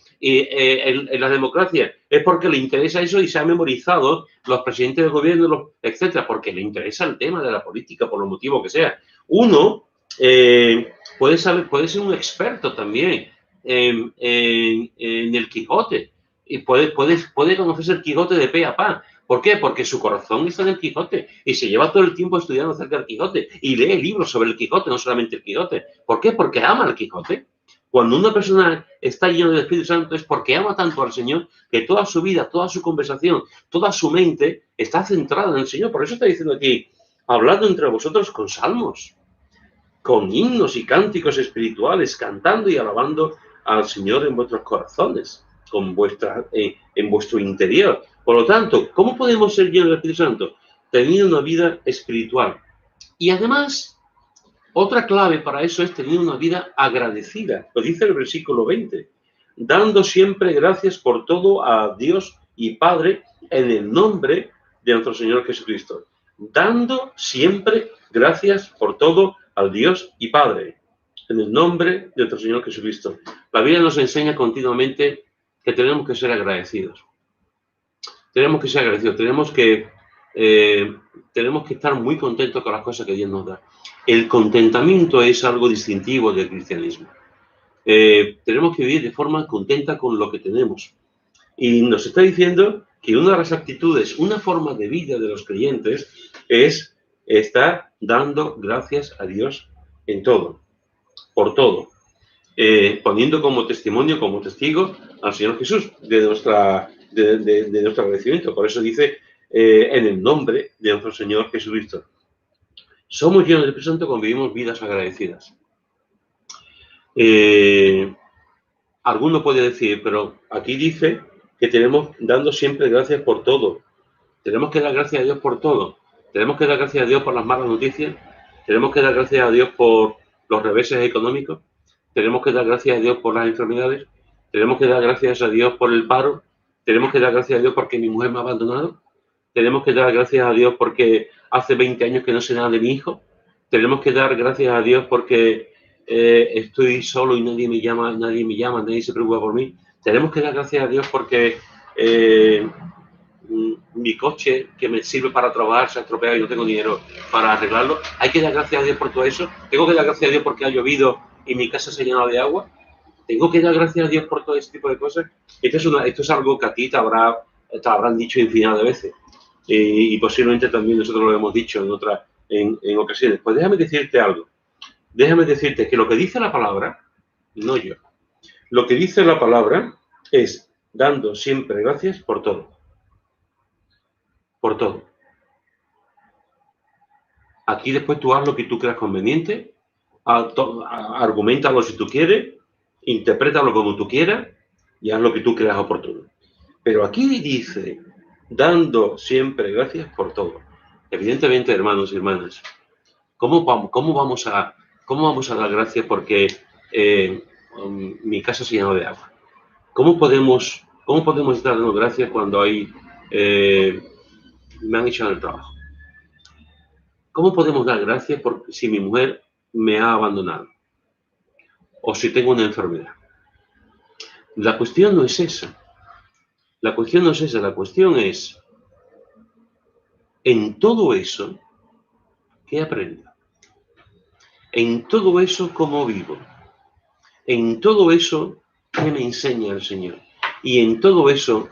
[SPEAKER 1] las democracias, es porque le interesa eso y se ha memorizado los presidentes del gobierno, etcétera, porque le interesa el tema de la política, por los motivos que sea. Uno puede ser un experto también en el Quijote y puede conocerse el Quijote de pe a pa. ¿Por qué? Porque su corazón está en el Quijote y se lleva todo el tiempo estudiando acerca del Quijote y lee libros sobre el Quijote, no solamente el Quijote. ¿Por qué? Porque ama el Quijote. Cuando una persona está llena del Espíritu Santo es porque ama tanto al Señor que toda su vida, toda su conversación, toda su mente está centrada en el Señor. Por eso está diciendo aquí, hablando entre vosotros con salmos, con himnos y cánticos espirituales, cantando y alabando al Señor en vuestros corazones, en vuestro interior. Por lo tanto, ¿cómo podemos ser llenos del Espíritu Santo? Teniendo una vida espiritual. Y además, otra clave para eso es tener una vida agradecida. Lo dice el versículo 20. Dando siempre gracias por todo a Dios y Padre en el nombre de nuestro Señor Jesucristo. Dando siempre gracias por todo al Dios y Padre en el nombre de nuestro Señor Jesucristo. La Biblia nos enseña continuamente que tenemos que ser agradecidos. Tenemos que ser agradecidos, tenemos que estar muy contentos con las cosas que Dios nos da. El contentamiento es algo distintivo del cristianismo. Tenemos que vivir de forma contenta con lo que tenemos. Y nos está diciendo que una de las actitudes, una forma de vida de los creyentes es estar dando gracias a Dios en todo, por todo, poniendo como testimonio, como testigo al Señor Jesús de nuestro agradecimiento. Por eso dice, en el nombre de nuestro Señor Jesucristo. Somos llenos del Espíritu Santo cuando vivimos vidas agradecidas. Alguno puede decir, pero aquí dice que tenemos dando siempre gracias por todo. Tenemos que dar gracias a Dios por todo. Tenemos que dar gracias a Dios por las malas noticias. Tenemos que dar gracias a Dios por los reveses económicos. Tenemos que dar gracias a Dios por las enfermedades. Tenemos que dar gracias a Dios por el paro. Tenemos que dar gracias a Dios porque mi mujer me ha abandonado. Tenemos que dar gracias a Dios porque hace 20 años que no sé nada de mi hijo. Tenemos que dar gracias a Dios porque estoy solo y nadie me llama, nadie se preocupa por mí. Tenemos que dar gracias a Dios porque mi coche que me sirve para trabajar se ha estropeado y no tengo dinero para arreglarlo. Hay que dar gracias a Dios por todo eso. Tengo que dar gracias a Dios porque ha llovido y mi casa se ha llenado de agua. Tengo que dar gracias a Dios por todo ese tipo de cosas. Esto es algo que a ti te habrán dicho infinidad de veces. Y posiblemente también nosotros lo hemos dicho en ocasiones. Pues déjame decirte algo. Déjame decirte que lo que dice la palabra, no yo, lo que dice la palabra es dando siempre gracias por todo. Por todo. Aquí después tú haz lo que tú creas conveniente, argumentalo si tú quieres, interprétalo como tú quieras y haz lo que tú creas oportuno. Pero aquí dice, dando siempre gracias por todo. Evidentemente, hermanos y hermanas, ¿cómo vamos a dar gracias porque mi casa se llenó de agua? ¿Cómo podemos estar dando gracias cuando me han echado del trabajo? ¿Cómo podemos dar gracias si mi mujer me ha abandonado? O si tengo una enfermedad. La cuestión no es esa. La cuestión no es esa. La cuestión es, en todo eso, ¿qué aprendo? En todo eso, ¿cómo vivo? En todo eso, ¿qué me enseña el Señor? Y en todo eso,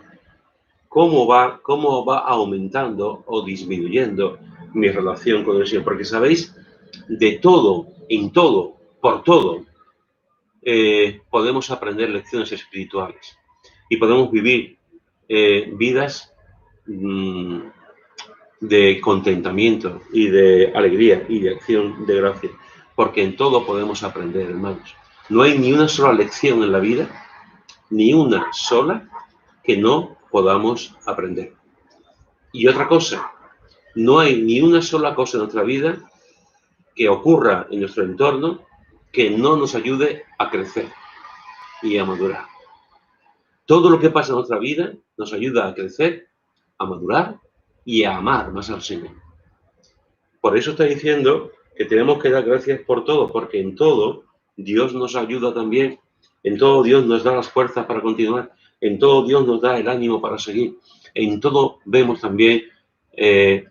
[SPEAKER 1] ¿cómo va aumentando o disminuyendo mi relación con el Señor? Porque sabéis, de todo, en todo, por todo, podemos aprender lecciones espirituales y podemos vivir vidas de contentamiento y de alegría y de acción de gracia, porque en todo podemos aprender, hermanos. No hay ni una sola lección en la vida, ni una sola, que no podamos aprender. Y otra cosa, no hay ni una sola cosa en nuestra vida que ocurra en nuestro entorno que no nos ayude a crecer y a madurar. Todo lo que pasa en nuestra vida nos ayuda a crecer, a madurar y a amar más al Señor. Por eso está diciendo que tenemos que dar gracias por todo, porque en todo Dios nos ayuda también, en todo Dios nos da las fuerzas para continuar, en todo Dios nos da el ánimo para seguir, en todo vemos también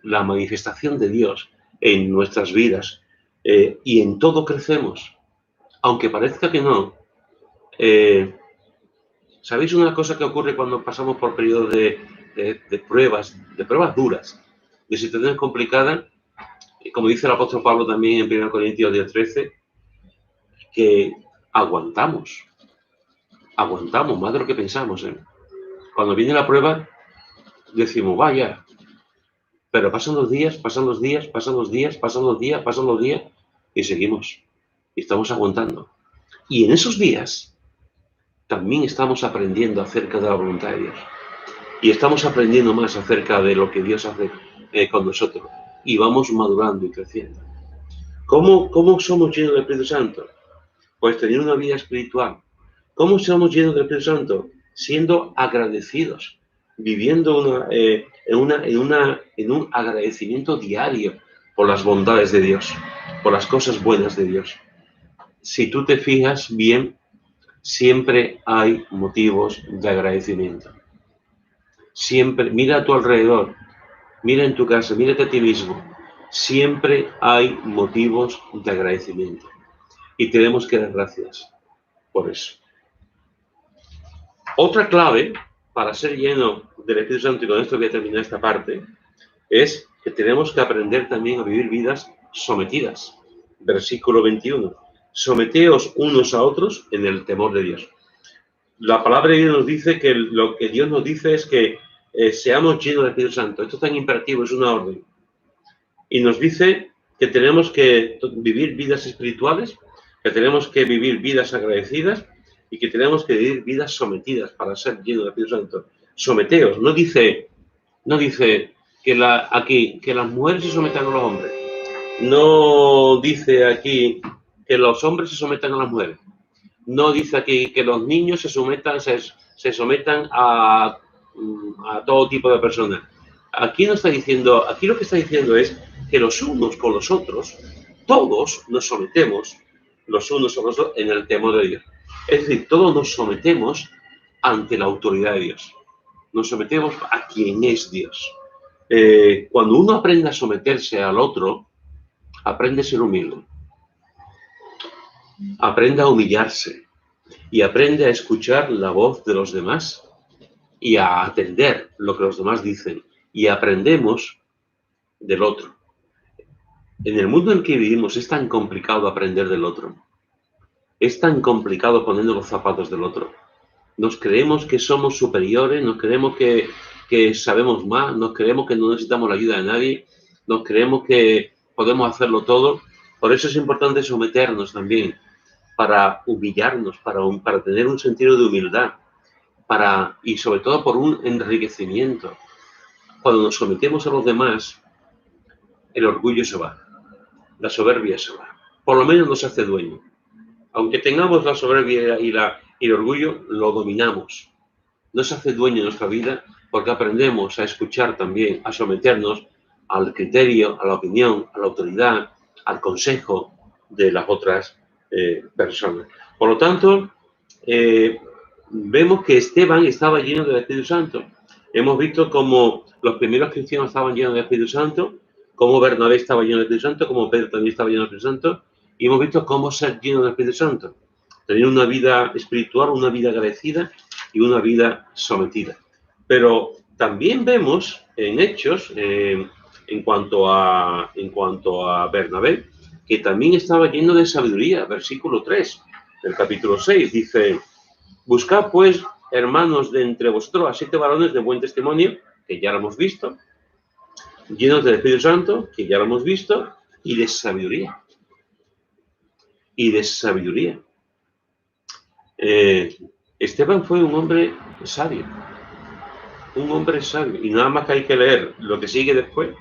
[SPEAKER 1] la manifestación de Dios en nuestras vidas y en todo crecemos, aunque parezca que no. ¿Sabéis una cosa que ocurre cuando pasamos por periodos de pruebas duras, de situaciones complicadas? Como dice el apóstol Pablo también en 1 Corintios 10:13, que aguantamos más de lo que pensamos. Cuando viene la prueba, decimos, vaya, pero pasan los días, y seguimos, y estamos aguantando. Y en esos días también estamos aprendiendo acerca de la voluntad de Dios. Y estamos aprendiendo más acerca de lo que Dios hace con nosotros. Y vamos madurando y creciendo. ¿Cómo somos llenos del Espíritu Santo? Pues teniendo una vida espiritual. ¿Cómo somos llenos del Espíritu Santo? Siendo agradecidos, viviendo en un agradecimiento diario por las bondades de Dios, por las cosas buenas de Dios. Si tú te fijas bien, siempre hay motivos de agradecimiento. Siempre, mira a tu alrededor, mira en tu casa, mírate a ti mismo. Siempre hay motivos de agradecimiento. Y tenemos que dar gracias por eso. Otra clave para ser lleno del Espíritu Santo, y con esto voy a terminar esta parte, es que tenemos que aprender también a vivir vidas sometidas. Versículo 21. Someteos unos a otros en el temor de Dios. La palabra de Dios nos dice que lo que Dios nos dice es que seamos llenos del Espíritu Santo. Esto es tan imperativo, es una orden. Y nos dice que tenemos que vivir vidas espirituales, que tenemos que vivir vidas agradecidas y que tenemos que vivir vidas sometidas para ser llenos del Espíritu Santo. Someteos. No dice que las mujeres se sometan a los hombres. No dice aquí que los hombres se sometan a las mujeres. No dice aquí que los niños se sometan a todo tipo de personas. Aquí no está diciendo, aquí lo que está diciendo es que los unos con los otros, todos nos sometemos los unos a los otros en el temor de Dios. Es decir, todos nos sometemos ante la autoridad de Dios. Nos sometemos a quien es Dios. Cuando uno aprende a someterse al otro, aprende a ser humilde. Aprende a humillarse y aprende a escuchar la voz de los demás y a atender lo que los demás dicen. Y aprendemos del otro. En el mundo en que vivimos es tan complicado aprender del otro. Es tan complicado ponernos los zapatos del otro. Nos creemos que somos superiores, nos creemos que sabemos más, nos creemos que no necesitamos la ayuda de nadie, nos creemos que podemos hacerlo todo. Por eso es importante someternos también, para humillarnos, para tener un sentido de humildad, y sobre todo por un enriquecimiento. Cuando nos sometemos a los demás, el orgullo se va, la soberbia se va. Por lo menos nos hace dueño. Aunque tengamos la soberbia y el orgullo, lo dominamos. Nos hace dueño de nuestra vida porque aprendemos a escuchar también, a someternos al criterio, a la opinión, a la autoridad, al consejo de las otras personas. Por lo tanto, vemos que Esteban estaba lleno del Espíritu Santo. Hemos visto cómo los primeros cristianos estaban llenos del Espíritu Santo, cómo Bernabé estaba lleno del Espíritu Santo, cómo Pedro también estaba lleno del Espíritu Santo, y hemos visto cómo ser lleno del Espíritu Santo. Tener una vida espiritual, una vida agradecida y una vida sometida. Pero también vemos en Hechos, en cuanto a Bernabé, que también estaba lleno de sabiduría, versículo 3. del capítulo 6. Dice, buscad pues, hermanos, de entre vosotros a 7 varones de buen testimonio, que ya lo hemos visto, llenos del Espíritu Santo, que ya lo hemos visto, y de sabiduría. Y de sabiduría. Esteban fue un hombre sabio. Un hombre sabio. Y nada más que hay que leer lo que sigue después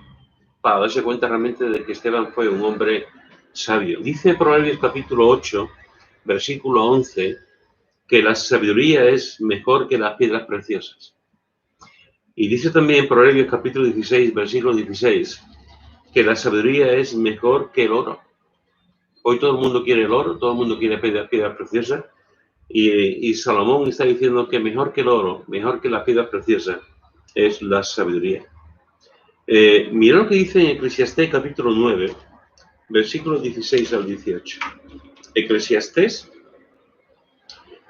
[SPEAKER 1] para darse cuenta realmente de que Esteban fue un hombre sabio. Dice Proverbios capítulo 8, versículo 11, que la sabiduría es mejor que las piedras preciosas. Y dice también Proverbios capítulo 16, versículo 16, que la sabiduría es mejor que el oro. Hoy todo el mundo quiere el oro, todo el mundo quiere piedras preciosas, y Salomón está diciendo que mejor que el oro, mejor que las piedras preciosas, es la sabiduría. Mira lo que dice en Eclesiastés capítulo 9, versículos 16 al 18. Eclesiastés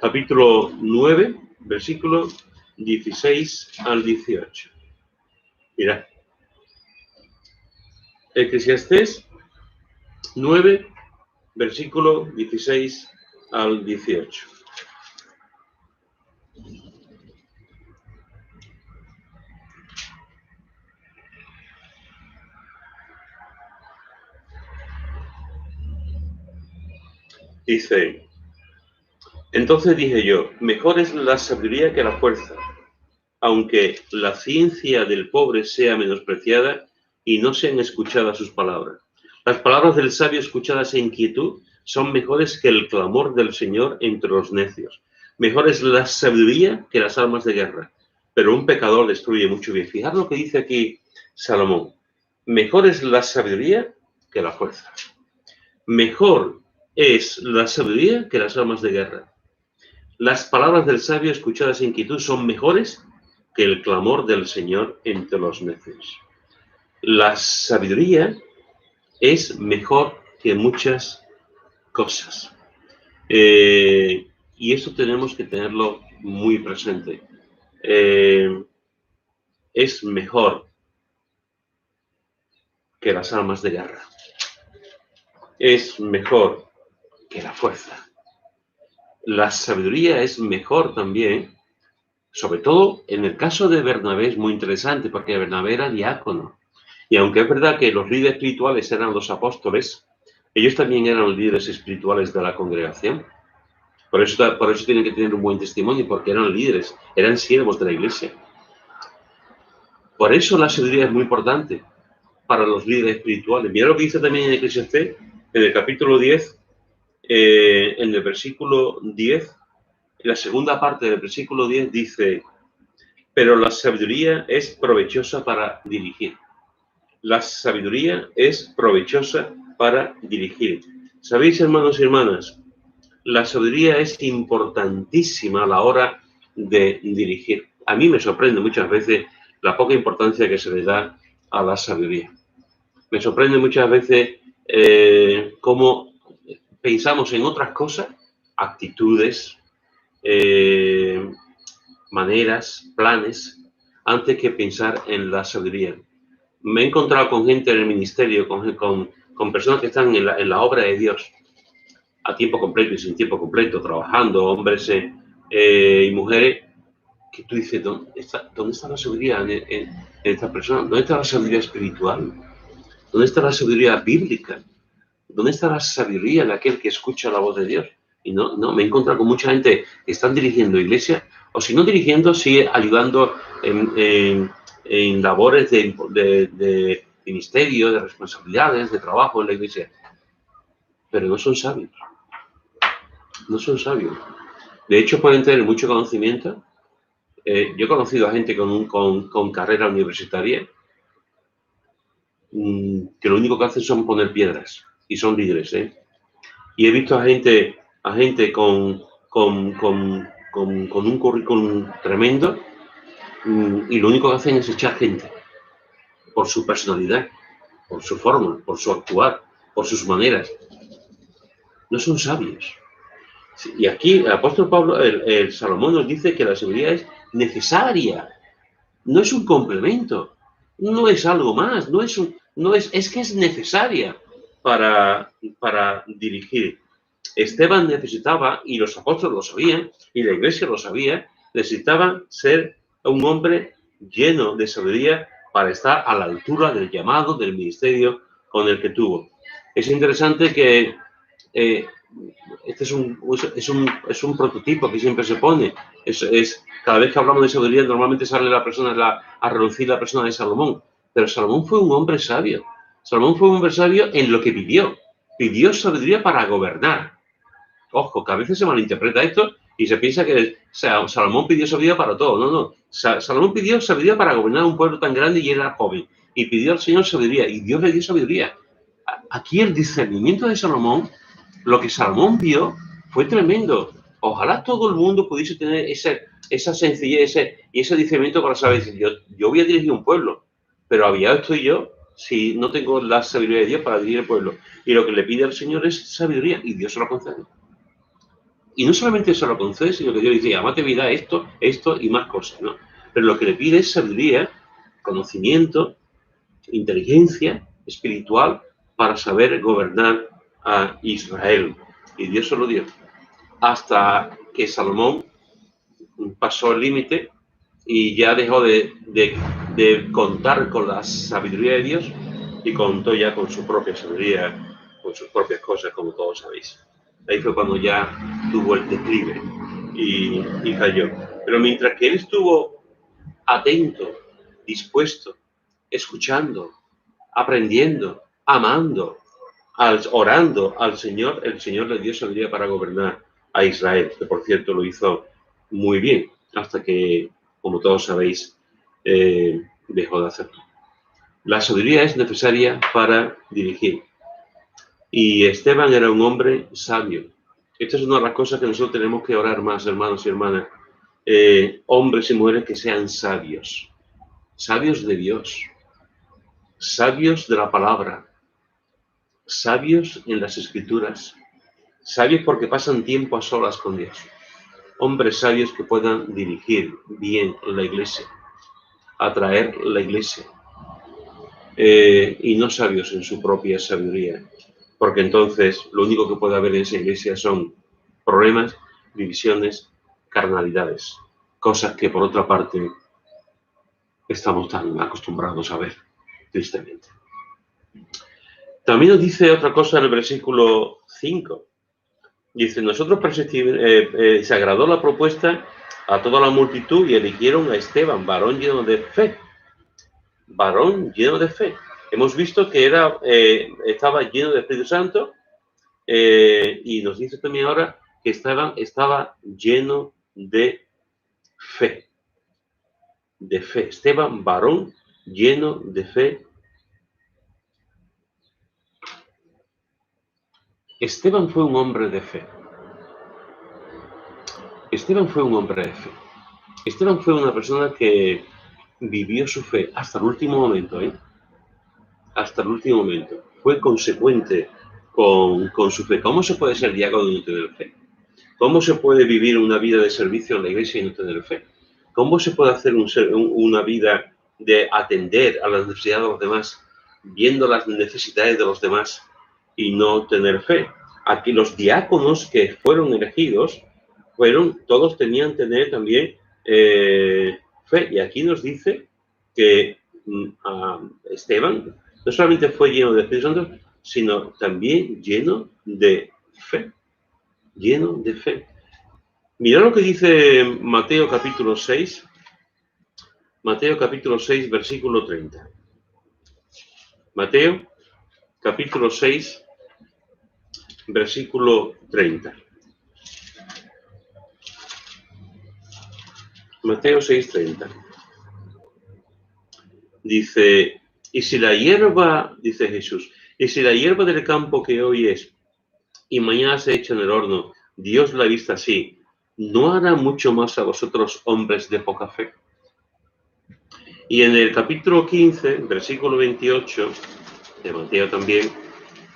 [SPEAKER 1] capítulo 9, versículos 16 al 18. Mira. Eclesiastés 9, versículo 16 al 18. Dice, entonces dije yo, mejor es la sabiduría que la fuerza, aunque la ciencia del pobre sea menospreciada y no sean escuchadas sus palabras. Las palabras del sabio escuchadas en quietud son mejores que el clamor del Señor entre los necios. Mejor es la sabiduría que las armas de guerra, pero un pecador destruye mucho bien. Fijad lo que dice aquí Salomón. Mejor es la sabiduría que la fuerza. Mejor es la sabiduría que las armas de guerra. Las palabras del sabio escuchadas en quietud son mejores que el clamor del Señor entre los necios. La sabiduría es mejor que muchas cosas. Y eso tenemos que tenerlo muy presente. Es mejor que las armas de guerra. Es mejor que la fuerza. La sabiduría es mejor también, sobre todo en el caso de Bernabé es muy interesante porque Bernabé era diácono. Y aunque es verdad que los líderes espirituales eran los apóstoles, ellos también eran los líderes espirituales de la congregación. Por eso tienen que tener un buen testimonio, porque eran líderes, eran siervos de la iglesia. Por eso la sabiduría es muy importante para los líderes espirituales. Mira lo que dice también en Eclesiastés, en el capítulo 10, en el versículo 10, en la segunda parte del versículo 10 dice, pero la sabiduría es provechosa para dirigir. La sabiduría es provechosa para dirigir. ¿Sabéis, hermanos y hermanas? La sabiduría es importantísima a la hora de dirigir. A mí me sorprende muchas veces la poca importancia que se le da a la sabiduría. Me sorprende muchas veces cómo pensamos en otras cosas, actitudes, maneras, planes, antes que pensar en la sabiduría. Me he encontrado con gente en el ministerio, con personas que están en la obra de Dios, a tiempo completo y sin tiempo completo, trabajando, hombres y mujeres, que tú dices, ¿dónde está la sabiduría en esta persona? ¿Dónde está la sabiduría espiritual? ¿Dónde está la sabiduría bíblica? ¿Dónde está la sabiduría de aquel que escucha la voz de Dios? Y no, me he encontrado con mucha gente que están dirigiendo iglesias, o si no dirigiendo, sí ayudando en labores de ministerio, de responsabilidades, de trabajo en la iglesia. Pero no son sabios. No son sabios. De hecho, pueden tener mucho conocimiento. Yo he conocido a gente con carrera universitaria que lo único que hacen son poner piedras y son líderes, Y he visto a gente con un currículum tremendo y lo único que hacen es echar gente por su personalidad, por su forma, por su actuar, por sus maneras. No son sabios. Y aquí el apóstol Pablo, el Salomón nos dice que la sabiduría es necesaria, no es un complemento, no es algo más, es que es necesaria para dirigir. Esteban necesitaba, y los apóstoles lo sabían, y la iglesia lo sabía, necesitaba ser un hombre lleno de sabiduría para estar a la altura del llamado, del ministerio con el que tuvo. Es interesante que este es un prototipo que siempre se pone. Cada vez que hablamos de sabiduría, normalmente sale a relucir la persona de Salomón. Pero Salomón fue un hombre sabio. Salomón fue un hombre sabio en lo que pidió. Pidió sabiduría para gobernar. Ojo, que a veces se malinterpreta esto y se piensa que Salomón pidió sabiduría para todo. No, no. Salomón pidió sabiduría para gobernar un pueblo tan grande y era joven. Y pidió al Señor sabiduría y Dios le dio sabiduría. Aquí el discernimiento de Salomón, lo que Salomón vio fue tremendo. Ojalá todo el mundo pudiese tener esa sencillez y ese discernimiento para saber si yo voy a dirigir un pueblo, pero había estoy yo si no tengo la sabiduría de Dios para dirigir el pueblo. Y lo que le pide al Señor es sabiduría y Dios se lo concede. Y no solamente se lo concede, sino que Dios dice, amate vida esto y más cosas, ¿no? Pero lo que le pide es sabiduría, conocimiento, inteligencia espiritual para saber gobernar a Israel. Y Dios se lo dio. Hasta que Salomón pasó el límite y ya dejó de contar con la sabiduría de Dios y contó ya con su propia sabiduría, con sus propias cosas, como todos sabéis. Ahí fue cuando ya tuvo el declive y cayó. Pero mientras que él estuvo atento, dispuesto, escuchando, aprendiendo, amando, orando al Señor, el Señor le dio sabiduría para gobernar a Israel, que por cierto lo hizo muy bien, hasta que, como todos sabéis, dejó de hacerlo. La sabiduría es necesaria para dirigir. Y Esteban era un hombre sabio. Esta es una de las cosas que nosotros tenemos que orar más, hermanos y hermanas. Hombres y mujeres que sean sabios. Sabios de Dios. Sabios de la palabra. Sabios en las escrituras. Sabios porque pasan tiempo a solas con Dios. Hombres sabios que puedan dirigir bien la iglesia. Atraer la iglesia. Y no sabios en su propia sabiduría. Porque entonces lo único que puede haber en esa iglesia son problemas, divisiones, carnalidades. Cosas que por otra parte estamos tan acostumbrados a ver, tristemente. También nos dice otra cosa en el versículo 5. Dice, nosotros se agradó la propuesta a toda la multitud y eligieron a Esteban, varón lleno de fe. Varón lleno de fe. Hemos visto que estaba lleno de Espíritu Santo y nos dice también ahora que estaba lleno de fe. De fe. Esteban, varón lleno de fe. Esteban fue un hombre de fe. Esteban fue un hombre de fe. Esteban fue una persona que vivió su fe hasta el último momento, hasta el último momento. Fue consecuente con su fe. ¿Cómo se puede ser diácono y no tener fe? ¿Cómo se puede vivir una vida de servicio en la iglesia y no tener fe? ¿Cómo se puede hacer una vida de atender a las necesidades de los demás, viendo las necesidades de los demás y no tener fe? Aquí los diáconos que fueron elegidos, todos tenían que tener también fe. Y aquí nos dice que Esteban no solamente fue lleno de Espíritu Santo, sino también lleno de fe. Lleno de fe. Mirad lo que dice Mateo capítulo 6. Mateo capítulo 6, versículo 30. Mateo capítulo 6, versículo 30. Mateo 6, 30. Dice, dice Jesús, y si la hierba del campo que hoy es y mañana se echa en el horno, Dios la ha visto así, ¿no hará mucho más a vosotros, hombres de poca fe? Y en el capítulo 15, versículo 28, de Mateo también,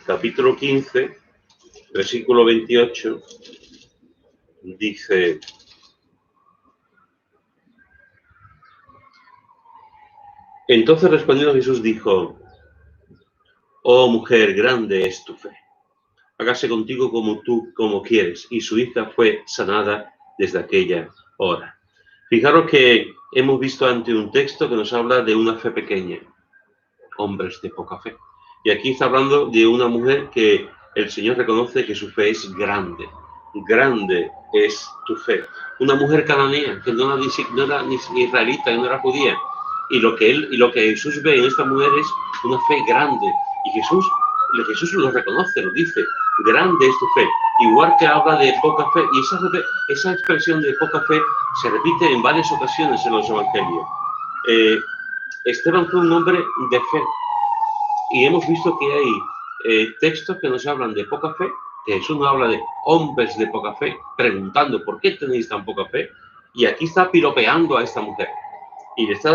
[SPEAKER 1] capítulo 15, versículo 28, dice, entonces respondiendo Jesús dijo, oh mujer, grande es tu fe. hágase contigo como quieres. Y su hija fue sanada desde aquella hora. Fijaros que hemos visto ante un texto que nos habla de una fe pequeña, hombres de poca fe. Y aquí está hablando de una mujer que el Señor reconoce que su fe es grande. Grande es tu fe. Una mujer cananea, que no era ni israelita, que no era judía. Y lo que Jesús ve en esta mujer es una fe grande. Y Jesús lo reconoce, lo dice. Grande es tu fe. Igual que habla de poca fe. Y esa expresión de poca fe se repite en varias ocasiones en los evangelios. Esteban fue un hombre de fe. Y hemos visto que hay textos que nos hablan de poca fe, que Jesús nos habla de hombres de poca fe, preguntando por qué tenéis tan poca fe. Y aquí está piropeando a esta mujer. Y le está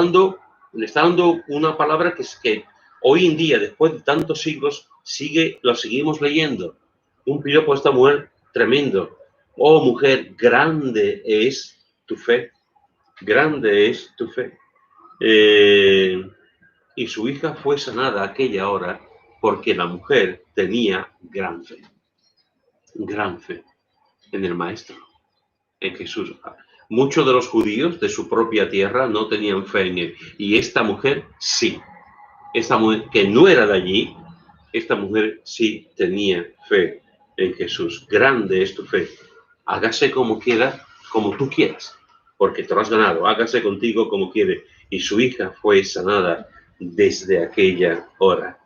[SPEAKER 1] dando una palabra que hoy en día, después de tantos siglos, lo seguimos leyendo. Un piropo a esta mujer tremendo. Oh mujer, grande es tu fe. Grande es tu fe. Y su hija fue sanada aquella hora porque la mujer tenía gran fe en el Maestro, en Jesús. Muchos de los judíos de su propia tierra no tenían fe en él. Y esta mujer sí. Esta mujer que no era de allí, esta mujer sí tenía fe en Jesús. Grande es tu fe. Hágase como quiera, como tú quieras, porque te lo has ganado. Hágase contigo como quiere. Y su hija fue sanada desde aquella hora,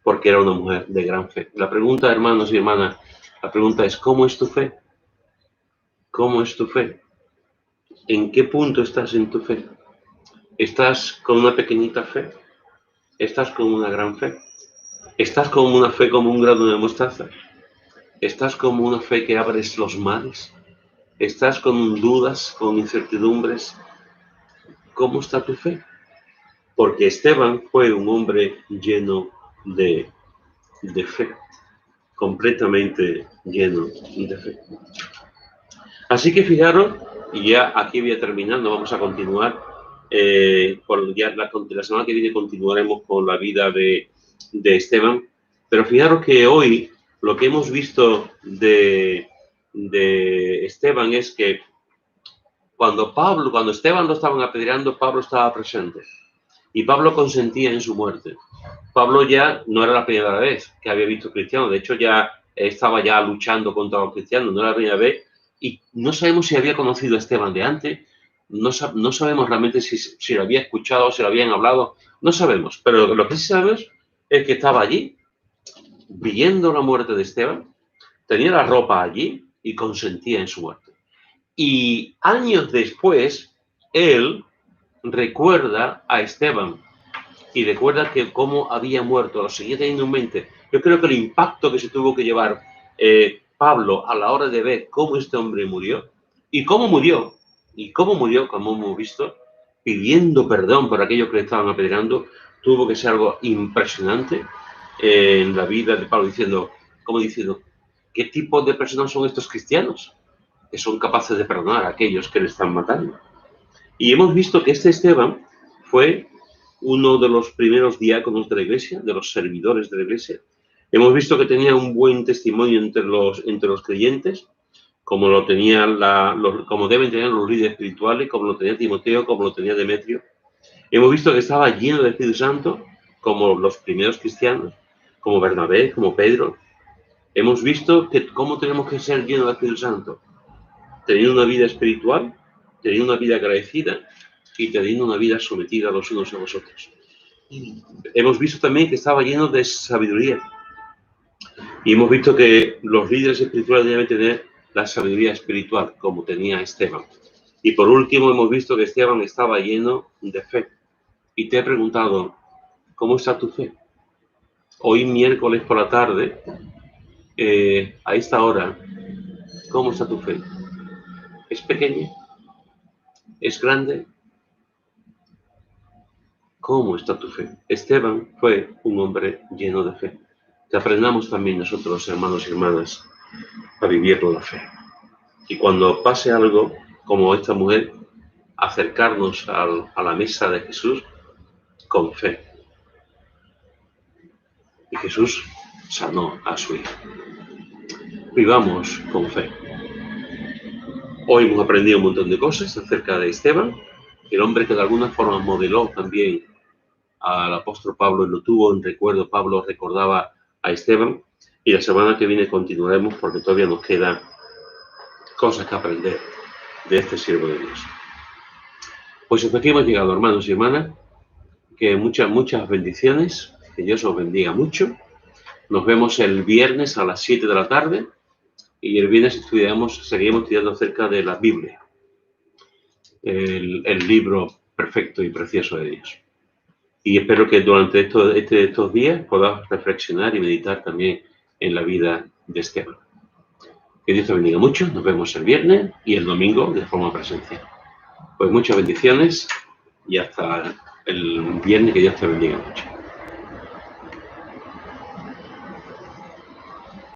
[SPEAKER 1] porque era una mujer de gran fe. La pregunta, hermanos y hermanas, la pregunta es, ¿cómo es tu fe? ¿Cómo es tu fe? ¿En qué punto estás en tu fe? ¿Estás con una pequeñita fe? ¿Estás con una gran fe? ¿Estás con una fe como un grano de mostaza? ¿Estás como una fe que abres los mares? ¿Estás con dudas, con incertidumbres? ¿Cómo está tu fe? Porque Esteban fue un hombre lleno de fe, completamente lleno de fe. Así que fijaros, y ya aquí voy a terminar, no vamos a continuar, la semana que viene continuaremos con la vida de Esteban, pero fijaros que hoy lo que hemos visto de Esteban es que cuando Esteban lo estaban apedreando, Pablo estaba presente y Pablo consentía en su muerte. Pablo ya no era la primera vez que había visto cristianos, de hecho ya estaba ya luchando contra los cristianos, no era la primera vez, y no sabemos si había conocido a Esteban de antes, no sabemos realmente si lo había escuchado, si lo habían hablado, no sabemos, pero lo que sí sabemos es que estaba allí, viendo la muerte de Esteban, tenía la ropa allí y consentía en su muerte. Y años después, él recuerda a Esteban y recuerda que cómo había muerto, lo seguía teniendo en mente. Yo creo que el impacto que se tuvo que llevar Pablo a la hora de ver cómo este hombre murió, como hemos visto, pidiendo perdón por aquellos que le estaban apedreando, tuvo que ser algo impresionante en la vida de Pablo, diciendo, ¿qué tipo de personas son estos cristianos que son capaces de perdonar a aquellos que le están matando? Y hemos visto que este Esteban fue uno de los primeros diáconos de la iglesia, de los servidores de la iglesia. Hemos visto que tenía un buen testimonio entre los creyentes, como lo tenía como deben tener los líderes espirituales, como lo tenía Timoteo, como lo tenía Demetrio. Hemos visto que estaba lleno del Espíritu Santo, como los primeros cristianos, como Bernabé, como Pedro. Hemos visto cómo tenemos que ser llenos del Espíritu Santo, teniendo una vida espiritual, teniendo una vida agradecida y teniendo una vida sometida los unos a los otros. Hemos visto también que estaba lleno de sabiduría. Y hemos visto que los líderes espirituales deben tener la sabiduría espiritual, como tenía Esteban. Y por último, hemos visto que Esteban estaba lleno de fe. Y te he preguntado, ¿cómo está tu fe? Hoy miércoles por la tarde, a esta hora, ¿cómo está tu fe? ¿Es pequeña? ¿Es grande? ¿Cómo está tu fe? Esteban fue un hombre lleno de fe. Que aprendamos también nosotros, hermanos y hermanas, a vivir la fe. Y cuando pase algo, como esta mujer, acercarnos a la mesa de Jesús con fe. Y Jesús sanó a su hija. vivamos con fe. Hoy hemos aprendido un montón de cosas acerca de Esteban, el hombre que de alguna forma modeló también al apóstol Pablo y lo tuvo en recuerdo. Pablo recordaba a Esteban, y la semana que viene continuaremos porque todavía nos quedan cosas que aprender de este siervo de Dios. Pues hasta aquí hemos llegado, hermanos y hermanas, que muchas bendiciones, que Dios os bendiga mucho. Nos vemos el viernes a las 7 de la tarde y el viernes seguiremos estudiando acerca de la Biblia, el libro perfecto y precioso de Dios. Y espero que durante estos días podamos reflexionar y meditar también en la vida de Esteban. Que Dios te bendiga mucho. Nos vemos el viernes y el domingo de forma presencial. Pues muchas bendiciones y hasta el viernes. Que Dios te bendiga mucho.